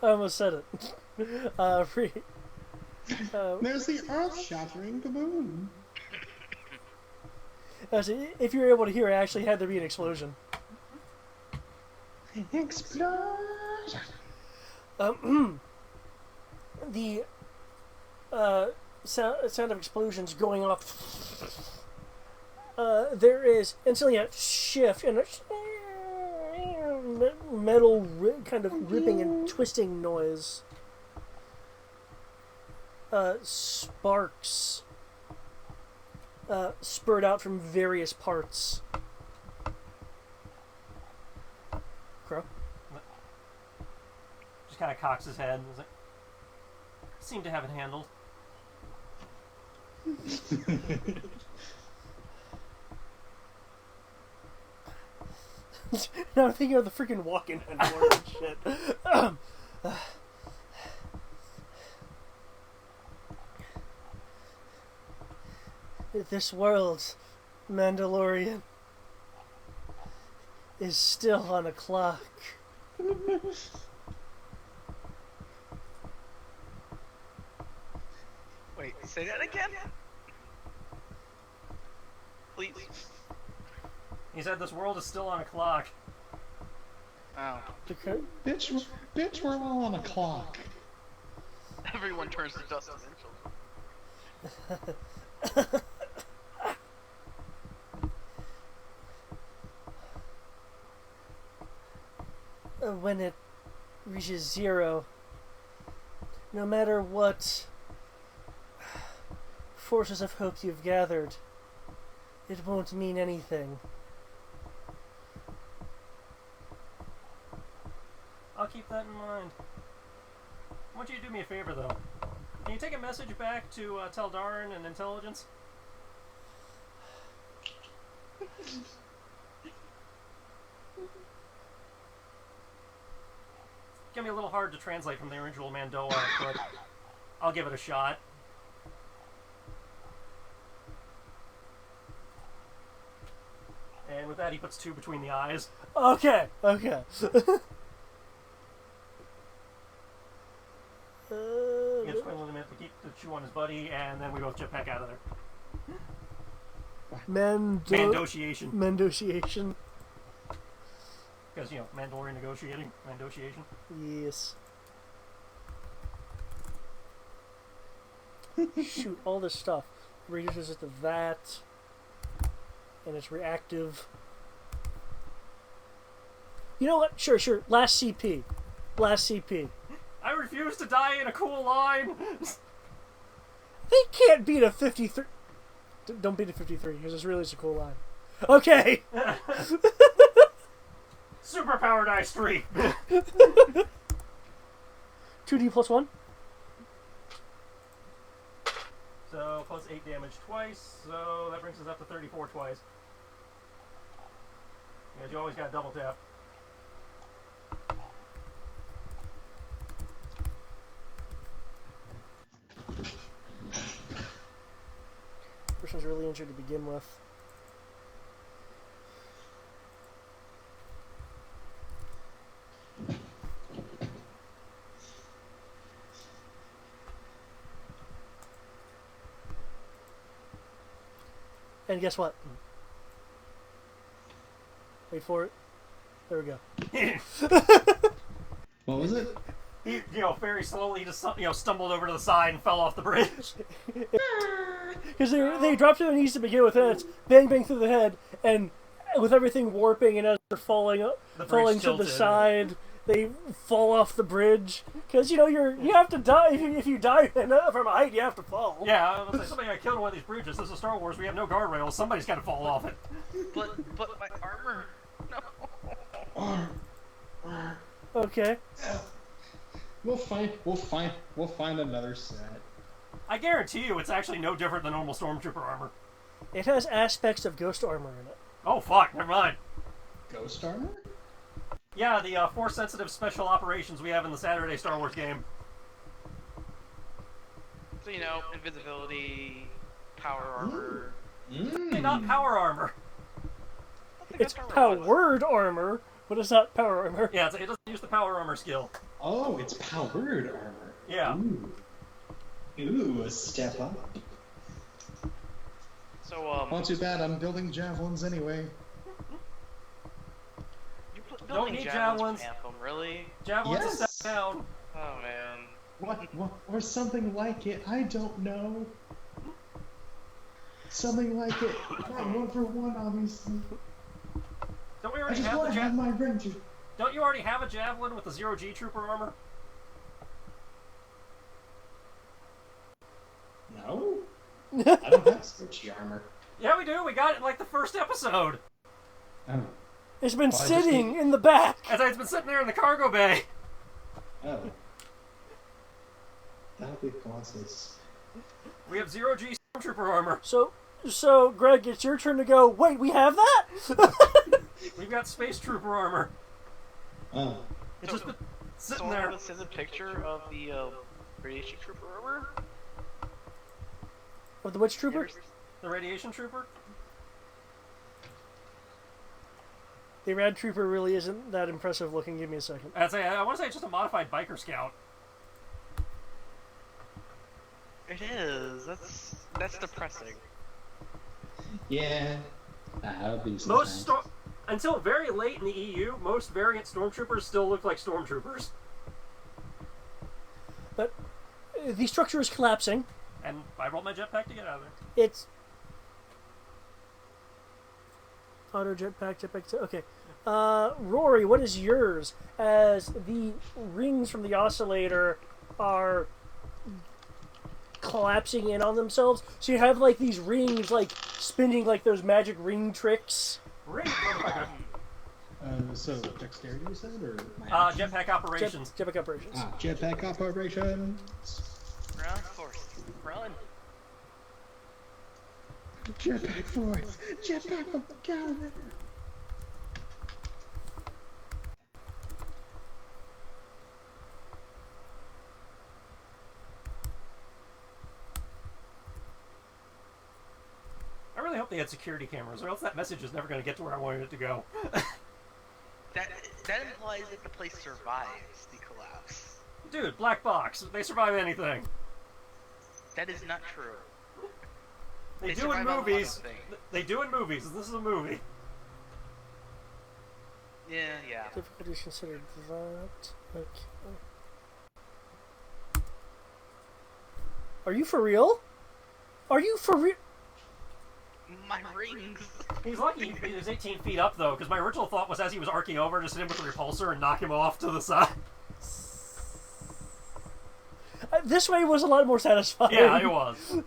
I almost said it.
There's the earth-shattering kaboom.
If you're able to hear, it actually had to be an explosion.
Explosion.
The sound of explosions going off. There is instantly a shift and a metal kind of ripping and twisting noise. Sparks spurred out from various parts. Crow?
Just kind of cocks his head and is like, seem to have it handled.
Now I'm thinking of the freaking walking handler and shit. This world, Mandalorian, is still on a clock.
Wait, say that again? Please.
He said this world is still on a clock.
Oh.
Okay.
Bitch, we're all on a clock.
Everyone turns to dust eventually.
When it reaches 0, no matter what forces of hope you've gathered, it won't mean anything.
I'll keep that in mind. I want you to do me a favor, though. Can you take a message back to Teldarin and Intelligence? It's gonna be a little hard to translate from the original Mandoa, but I'll give it a shot. And with that, he puts 2 between the eyes.
Okay.
He gives Quinlan a minute to keep the chew on his buddy, and then we both jet back out of there. Mandociation.
Mandociation.
Because, Mandalorian negotiating. Mandociation.
Yes. Shoot, all this stuff. Reduces it to that. And it's reactive. You know what? Sure. Last CP.
I refuse to die in a cool line!
They can't beat a 53. Don't beat a 53, because it's really a cool line. Okay!
Superpower dice 3!
2d plus 1?
So, plus 8 damage twice, so that brings us up to 34 twice. Because you always got double tap.
Person's really injured to begin with. And guess what? Wait for it. There we go.
What was it?
He, very slowly just, stumbled over to the side and fell off the bridge.
Because they dropped to their knees to begin with, and it's bang through the head, and with everything warping, and as they're falling to the side, they fall off the bridge. Because you have to die if you die from a height, you have to fall.
Yeah, I was like, somebody got killed on one of these bridges. This is Star Wars. We have no guardrails. Somebody's got to fall off it.
But my armor. No.
Okay.
We'll find another set.
I guarantee you, it's actually no different than normal Stormtrooper armor.
It has aspects of Ghost armor in it.
Oh fuck! Never mind.
Ghost armor?
Yeah, the Force-sensitive special operations we have in the Saturday Star Wars game.
So invisibility, power armor.
Hey, not power armor.
It's powered armor, but it's not power armor.
Yeah, it doesn't use the power armor skill.
Oh, it's powered armor.
Yeah.
Ooh, a step up.
So
Not too bad. I'm building javelins anyway.
Don't need javelins.
Anthem, really?
Javelins
Yes.
a step down.
Oh man.
What? Or something like it. I don't know. Something like it. Not 1-for-1, obviously.
Don't we
I
already
just
have
want
the
to have
javelin?
my ranger.
Don't you already have a javelin with the 0G trooper armor?
No. I don't have Switchy armor.
Yeah, we do. We got it in like the first episode.
Oh.
It's been
Well,
sitting in the back.
As it's been sitting there in the cargo bay.
Oh. That'll be Colossus.
We have 0G Stormtrooper armor.
So, Greg, it's your turn to go, wait, we have that?
We've got Space Trooper armor.
Oh.
It's just been sitting
Someone
there.
want to send a picture of the radiation trooper armor?
Of the Witch Trooper?
The Radiation Trooper?
The Rad Trooper really isn't that impressive looking. Give me a second.
I want to say it's just a modified biker scout.
It is. That's depressing.
Yeah. That would be
Until very late in the EU, most variant stormtroopers still look like stormtroopers.
But the structure is collapsing.
And I rolled my jetpack to get out of there.
It's auto jetpack. Okay, Rory, what is yours? As the rings from the oscillator are collapsing in on themselves, so you have like these rings like spinning like those magic ring tricks.
Ring, motherfucker.
So dexterity you said, or
Jetpack operations.
Jetpack operations.
Jetpack operations.
Run, force. Run.
Jetpack force. Jetpack of God.
I really hope they had security cameras, or else that message is never going to get to where I wanted it to go.
That implies that the place survives the collapse.
Dude, black box. They survive anything.
That is not true.
They do in
survive a lot of
movies.
things.
They do in movies. This is a movie.
Yeah.
Difficulties considered that. Okay. Are you for real? Are you for real?
My rings.
He's lucky he was 18 feet up, though, because my original thought was as he was arcing over, just hit him with the repulsor and knock him off to the side.
This way was a lot more satisfying.
Yeah, it was.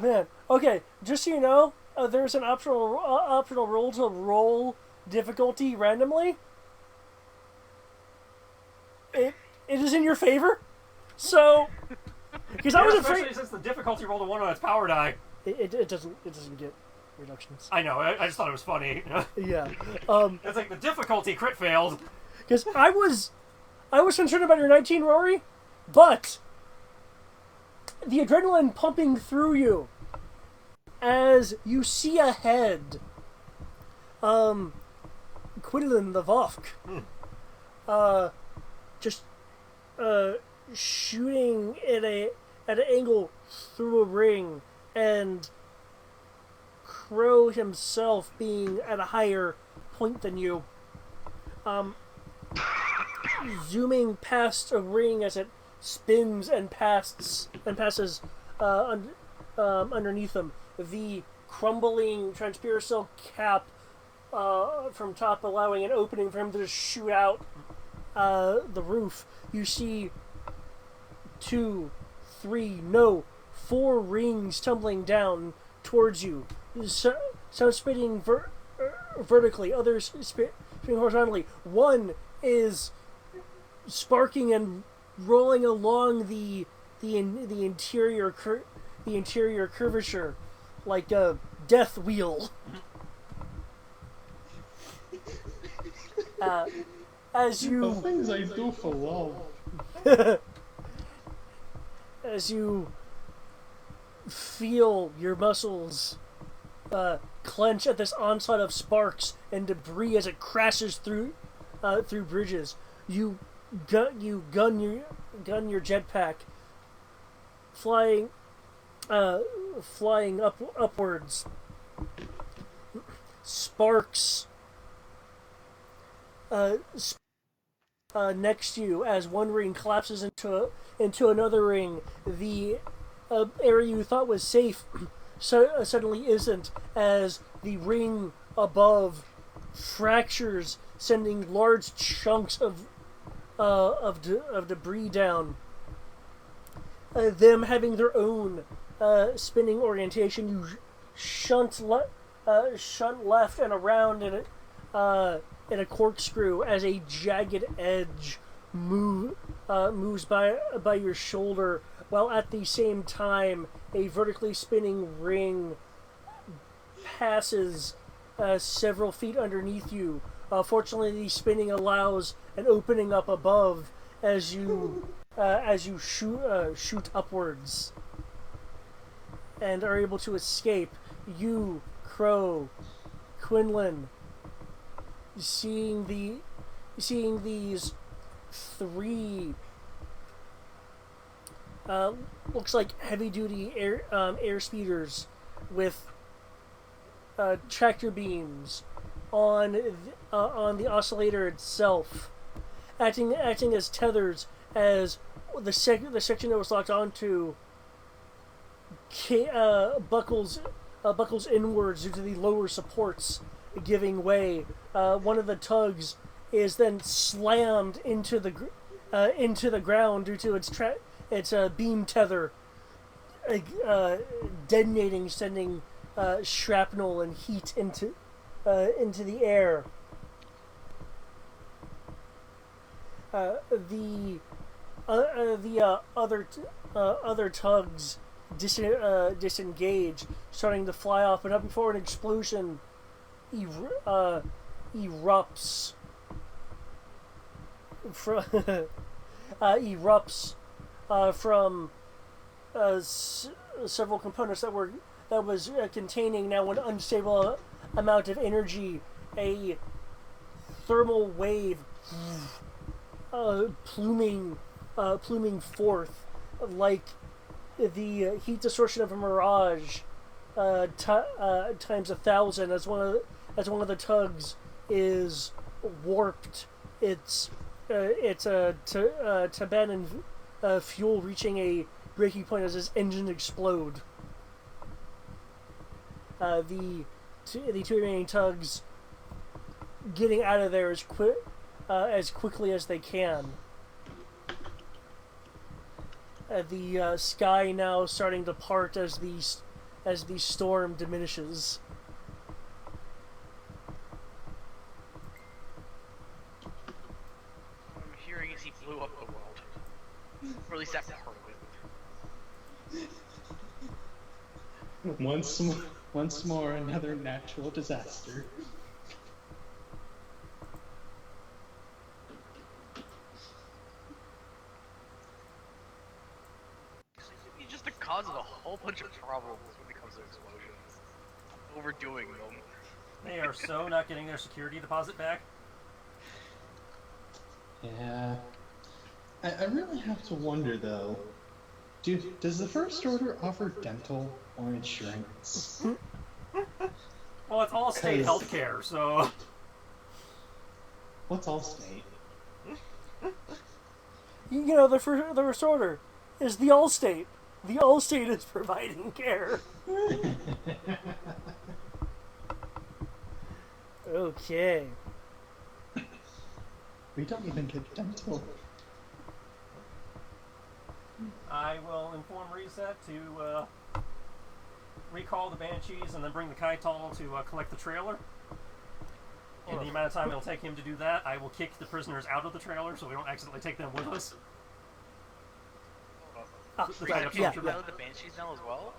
Man, okay, just so you know, there's an optional roll to roll difficulty randomly. It is in your favor, so because I was
especially
afraid
since the difficulty rolled a 1 on its power die.
it doesn't get reductions.
I know. I just thought it was funny.
Yeah,
It's like the difficulty crit failed.
because I was concerned about your 19, Rory, but the adrenaline pumping through you as you see ahead, Quinlan the Vovk, just shooting at an angle through a ring, and Crow himself being at a higher point than you, zooming past a ring as it spins and passes underneath them. The crumbling transparacil cap from top, allowing an opening for him to just shoot out the roof. You see 2, 3, no, 4 rings tumbling down towards you. Some spinning vertically, others spinning horizontally. One is sparking and rolling along the interior curvature like a death wheel. As
The
you
things I do for love.
as you feel your muscles clench at this onslaught of sparks and debris as it crashes through bridges, you gun your jetpack, flying upwards. Sparks next to you as one ring collapses into another ring. The area you thought was safe suddenly isn't, as the ring above fractures, sending large chunks of debris down. Them having their own spinning orientation, you shunt left and around in a corkscrew as a jagged edge moves by your shoulder, while at the same time a vertically spinning ring passes several feet underneath you. Fortunately, the spinning allows an opening up above as you shoot upwards and are able to escape. You, Crow, Quinlan, seeing these three looks like heavy duty air speeders with tractor beams on the oscillator itself, acting as tethers as the section that was locked onto buckles inwards due to the lower supports giving way. One of the tugs is then slammed into the ground due to its beam tether detonating, sending shrapnel and heat into the air. The other tugs disengage, starting to fly off, but not before an explosion erupts from from several components that was containing now an unstable amount of energy. A thermal wave pluming forth like the heat distortion of a mirage times 1,000 as one of the tugs is warped. Its Tibetan fuel reaching a breaking point as its engine explode. The two remaining tugs getting out of there as quickly as they can. The sky now starting to part as the storm diminishes.
What I'm hearing is he blew up the world. Or at least that part of it.
Once more, another natural disaster.
He's just the cause of a whole bunch of problems when it comes to explosions. Overdoing them.
They are so not getting their security deposit back.
Yeah. I really have to wonder, though. Does the First Order offer dental or insurance?
Well, it's all state
'Cause-
healthcare, so
What's all state?
You know, the First Order is the Allstate. The Allstate is providing care. Okay.
We don't even get dental.
I will inform Reset to recall the Banshees and then bring the Kaital to collect the trailer. In the amount of time it'll take him to do that, I will kick the prisoners out of the trailer so we don't accidentally take them with us.
Reset
yeah,
can
yeah.
pilot the Banshees now as well?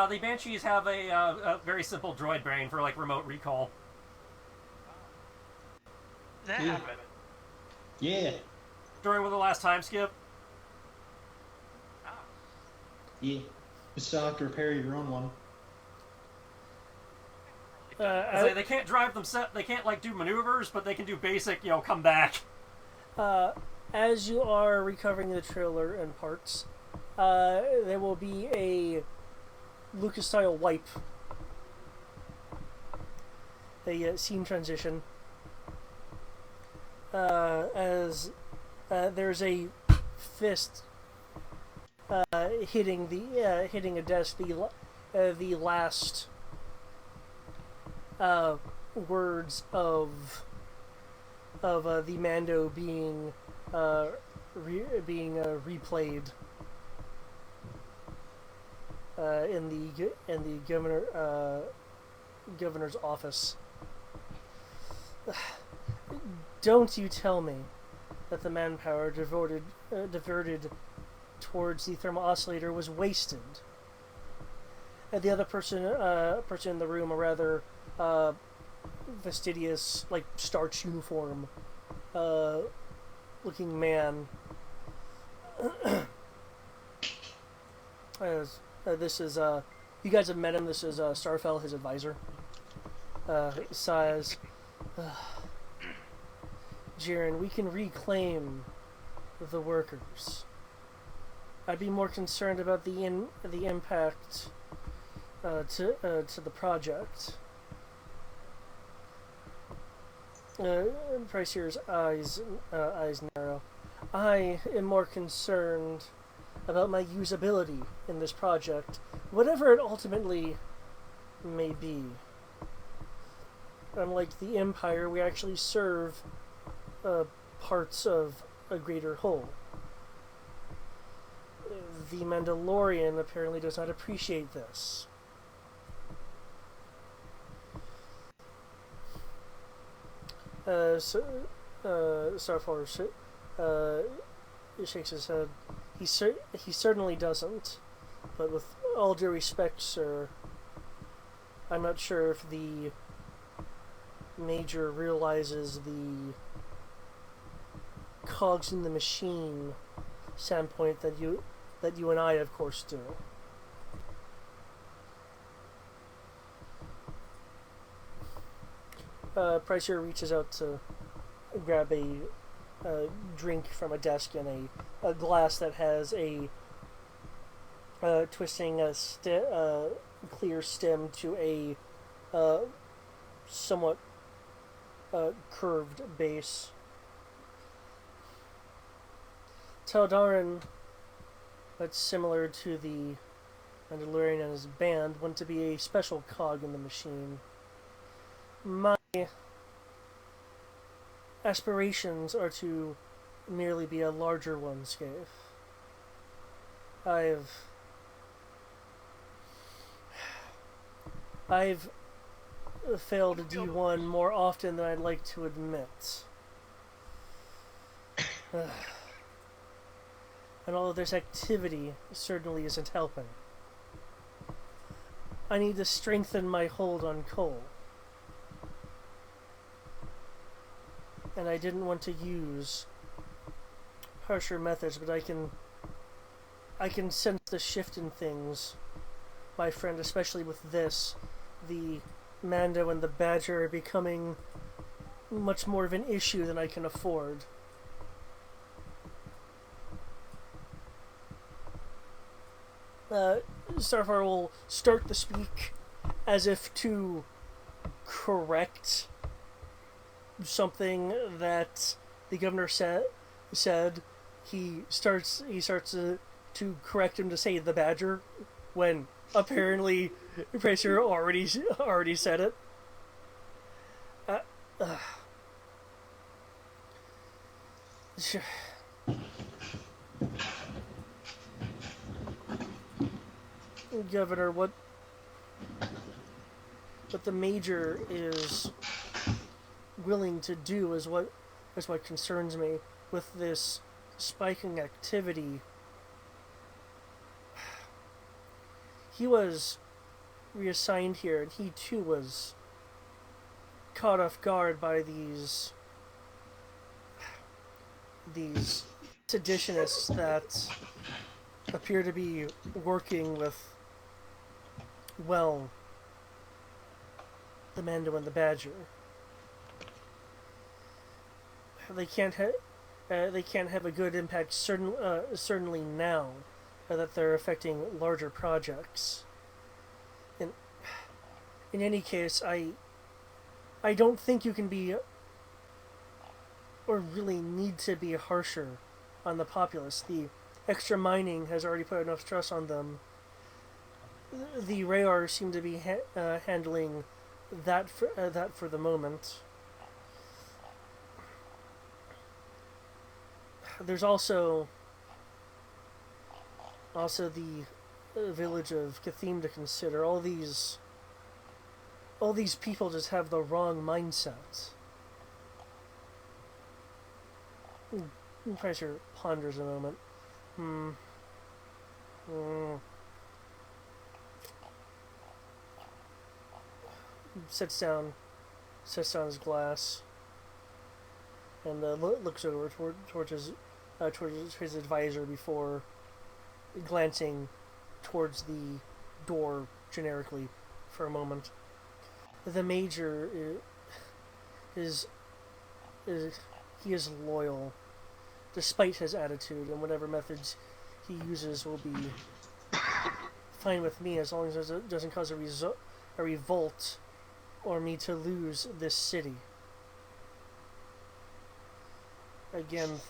The Banshees have a very simple droid brain for like remote recall.
That
Yeah.
happened.
Yeah.
During the last time skip,
Yeah. You still have to repair your own one.
they can't drive themselves. They can't like do maneuvers, but they can do basic, come back.
As you are recovering the trailer and parts, there will be a Lucas-style wipe. A scene transition. As there's a fist hitting a desk. The last words of the Mando being replayed in the governor's office. Don't you tell me that the manpower diverted towards the thermal oscillator was wasted. And the other person in the room, a rather fastidious, like starch uniform looking man. This is you guys have met him. This is Starfell, his advisor. sighs. Jiren, we can reclaim the workers. I'd be more concerned about the impact to the project. Pricier's eyes narrow. I am more concerned about my usability in this project, whatever it ultimately may be. Unlike the Empire, we actually serve parts of a greater whole. The Mandalorian apparently does not appreciate this. Starfall shakes his head. He certainly doesn't. But with all due respect, sir, I'm not sure if the Major realizes the cogs in the machine standpoint that you and I, of course, do. Pricer reaches out to grab a drink from a desk and a glass that has a twisting a clear stem to a somewhat curved base. Taldarin, that's similar to the Mandalorian and his band, want to be a special cog in the machine. My aspirations are to merely be a larger one, Scaife. I've failed D1 more often than I'd like to admit. And all of this activity certainly isn't helping. I need to strengthen my hold on Cole. And I didn't want to use harsher methods, but I can sense the shift in things, my friend, especially with this. The Mando and the Badger are becoming much more of an issue than I can afford. Starfire will start to speak as if to correct something that the governor said. He starts to correct him to say the Badger, when apparently Pricer already said it. Governor, what the Major is willing to do is what concerns me with this spiking activity. He was reassigned here, and he too was caught off guard by these seditionists that appear to be working with, well, the Mando and the Badger. They can't have a good impact. Certainly now that they're affecting larger projects. In any case, I don't think you can be, or really need to be, harsher on the populace. The extra mining has already put enough stress on them. The Rayar seem to be handling that for the moment. There's also the village of Kathim to consider. All these people just have the wrong mindset. Pricer ponders a moment. Sits down his glass, and looks over towards his advisor before glancing towards the door generically for a moment. the Major is he is loyal, despite his attitude, and whatever methods he uses will be fine with me as long as it doesn't cause a revolt or me to lose this city. Again,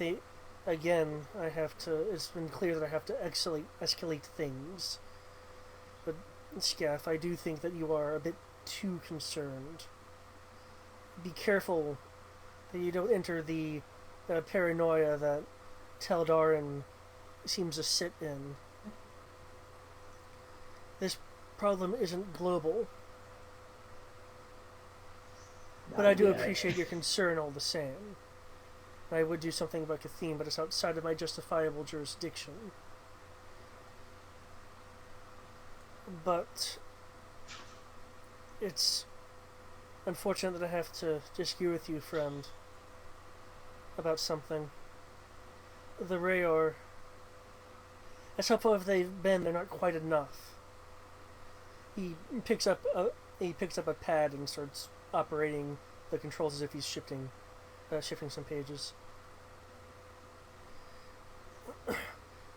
I have to. It's been clear that I have to escalate things. But Scaff, I do think that you are a bit too concerned. Be careful that you don't enter the paranoia that Teldarin seems to sit in. This problem isn't global, but I do appreciate your concern all the same. I would do something about Cathene, but it's outside of my justifiable jurisdiction. But it's unfortunate that I have to disagree with you, friend, about something. The Rayor, as helpful as they've been, they're not quite enough. He picks up a pad and starts operating the controls as if he's shifting some pages.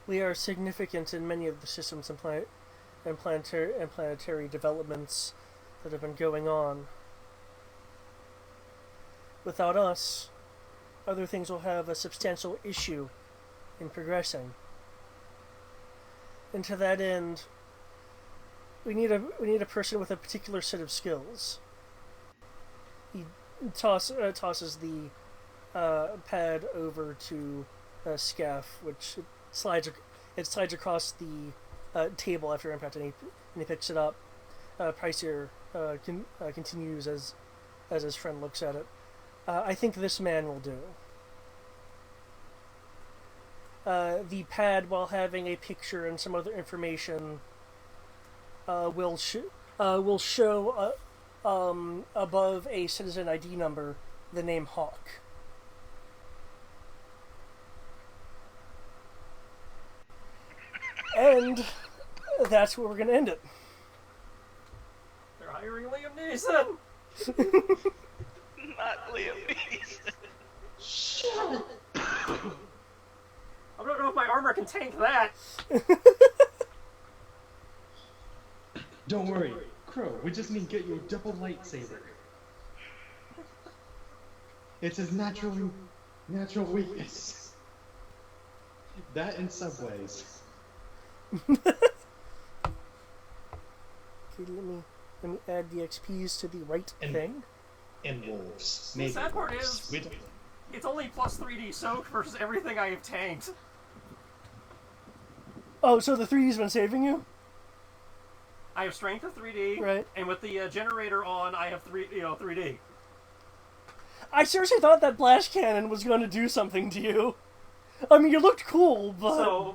We are significant in many of the systems and planetary developments that have been going on. Without us, other things will have a substantial issue in progressing. And to that end, we need a person with a particular set of skills. He tosses the pad over to Scaff, which slides across the table after impact, and he picks it up. Pricier continues as his friend looks at it. I think this man will do. The pad, while having a picture and some other information, will show above a citizen ID number the name Hawk. And that's where we're going to end it.
They're hiring Liam Neeson!
Not Liam Neeson.
Shut
I don't know if my armor can tank that.
Don't worry, Crow, we just need to get you a double lightsaber. It's his natural weakness. That in subways.
Okay, let me add the XPs to the right thing.
And wolves.
The sad part is, it's only plus 3D soak versus everything I have tanked.
Oh, so the 3D's been saving you?
I have strength of 3D,
right?
And with the generator on, I have 3D.
I seriously thought that blast cannon was going to do something to you. I mean, you looked cool, but
so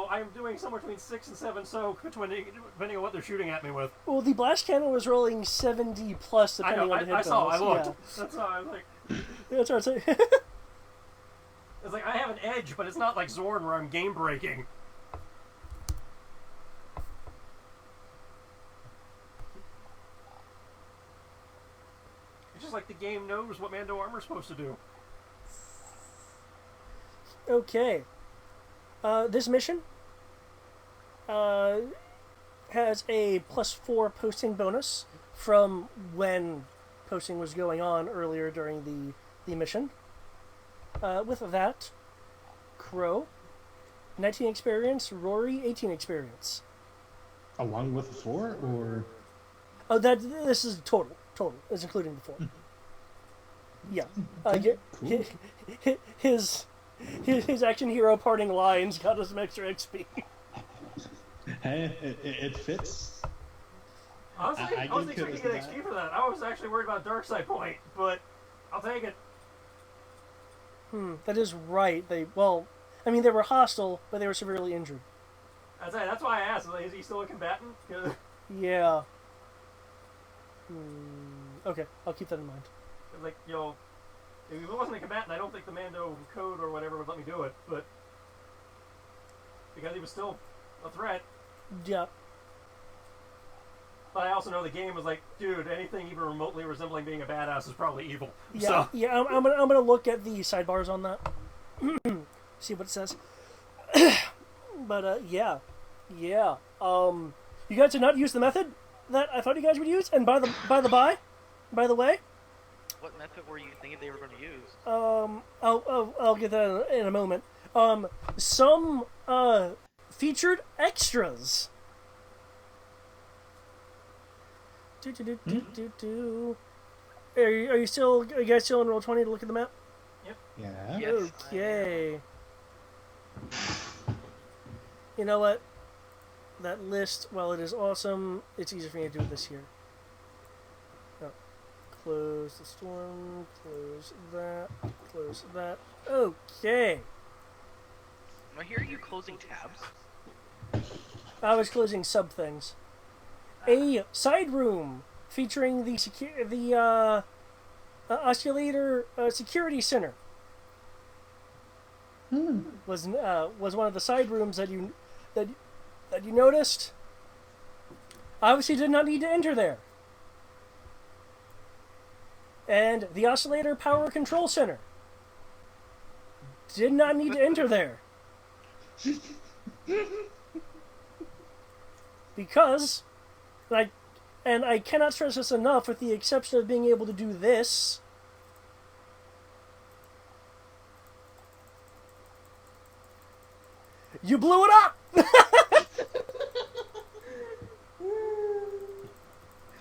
I'm doing somewhere between 6 and 7 soak, depending on what they're shooting at me with.
Well, the blast cannon was rolling 70 plus depending on the hit bonus.
I looked.
Yeah.
That's why I was like.
That's what I'm saying.
It's like I have an edge, but it's not like Zorn where I'm game breaking. It's just like the game knows what Mando armor's supposed to do.
Okay. This mission has a +4 posting bonus from when posting was going on earlier during the mission. With that, Crow, 19 experience, Rory, 18 experience.
Along with the 4, or?
Oh, this is total. Total. It's including the 4. Yeah.
Cool.
His action hero parting lines got us some extra XP.
Hey, it fits.
Honestly, I was expecting to get XP for that. I was actually worried about Dark Side Point, but I'll take it.
That is right. They were hostile, but they were severely injured.
That's why I asked. Is he still a combatant?
Yeah. Okay, I'll keep that in mind.
Like, if he wasn't a combatant, I don't think the Mando code or whatever would let me do it, but because he was still a threat.
Yeah.
But I also know the game was like, dude, anything even remotely resembling being a badass is probably evil.
Yeah,
So.
yeah. I'm gonna look at the sidebars on that. See what it says. But yeah. You guys did not use the method that I thought you guys would use. And by the way,
What method were you thinking they were going to use?
I'll get that in a moment. Some featured extras. Are you guys still in Roll20 to look at the map?
Yeah.
Yes.
Okay. You know what? That list, while it is awesome, it's easier for me to do it this year. Oh. Close the storm, close that. Okay.
I hear you closing tabs.
I was closing sub things. A side room featuring the Oscillator Security Center was one of the side rooms that you noticed. Obviously, did not need to enter there. And the Oscillator Power Control Center did not need to enter there. Because, I cannot stress this enough, with the exception of being able to do this. You blew it up!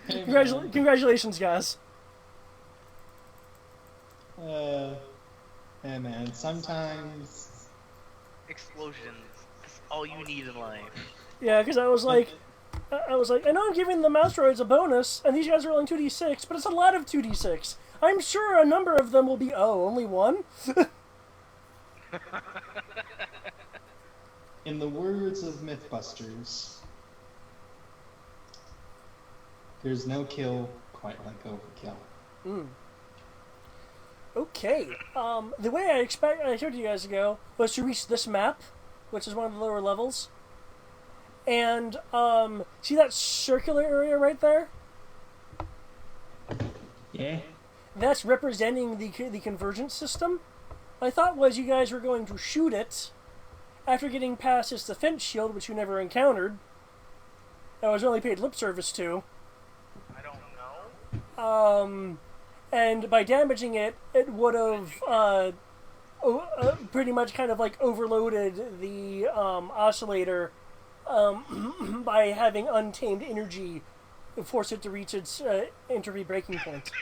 Hey, man.
Congratulations, guys.
Hey man, sometimes
Explosions. That's all you need in life.
Yeah, because I was like, I know I'm giving the mouse droids a bonus, and these guys are rolling 2d6, but it's a lot of 2d6. I'm sure a number of them will be, only one?
in the words of Mythbusters, there's no kill quite like overkill.
Okay. The way I showed you guys ago was to reach this map, which is one of the lower levels. And, see that circular area right there?
Yeah.
That's representing the convergence system. My thought was you guys were going to shoot it after getting past its defense shield, which you never encountered. I was only paid lip service to.
I don't know.
And by damaging it, it would have pretty much kind of like overloaded the oscillator by having untamed energy force it to reach its entropy breaking point.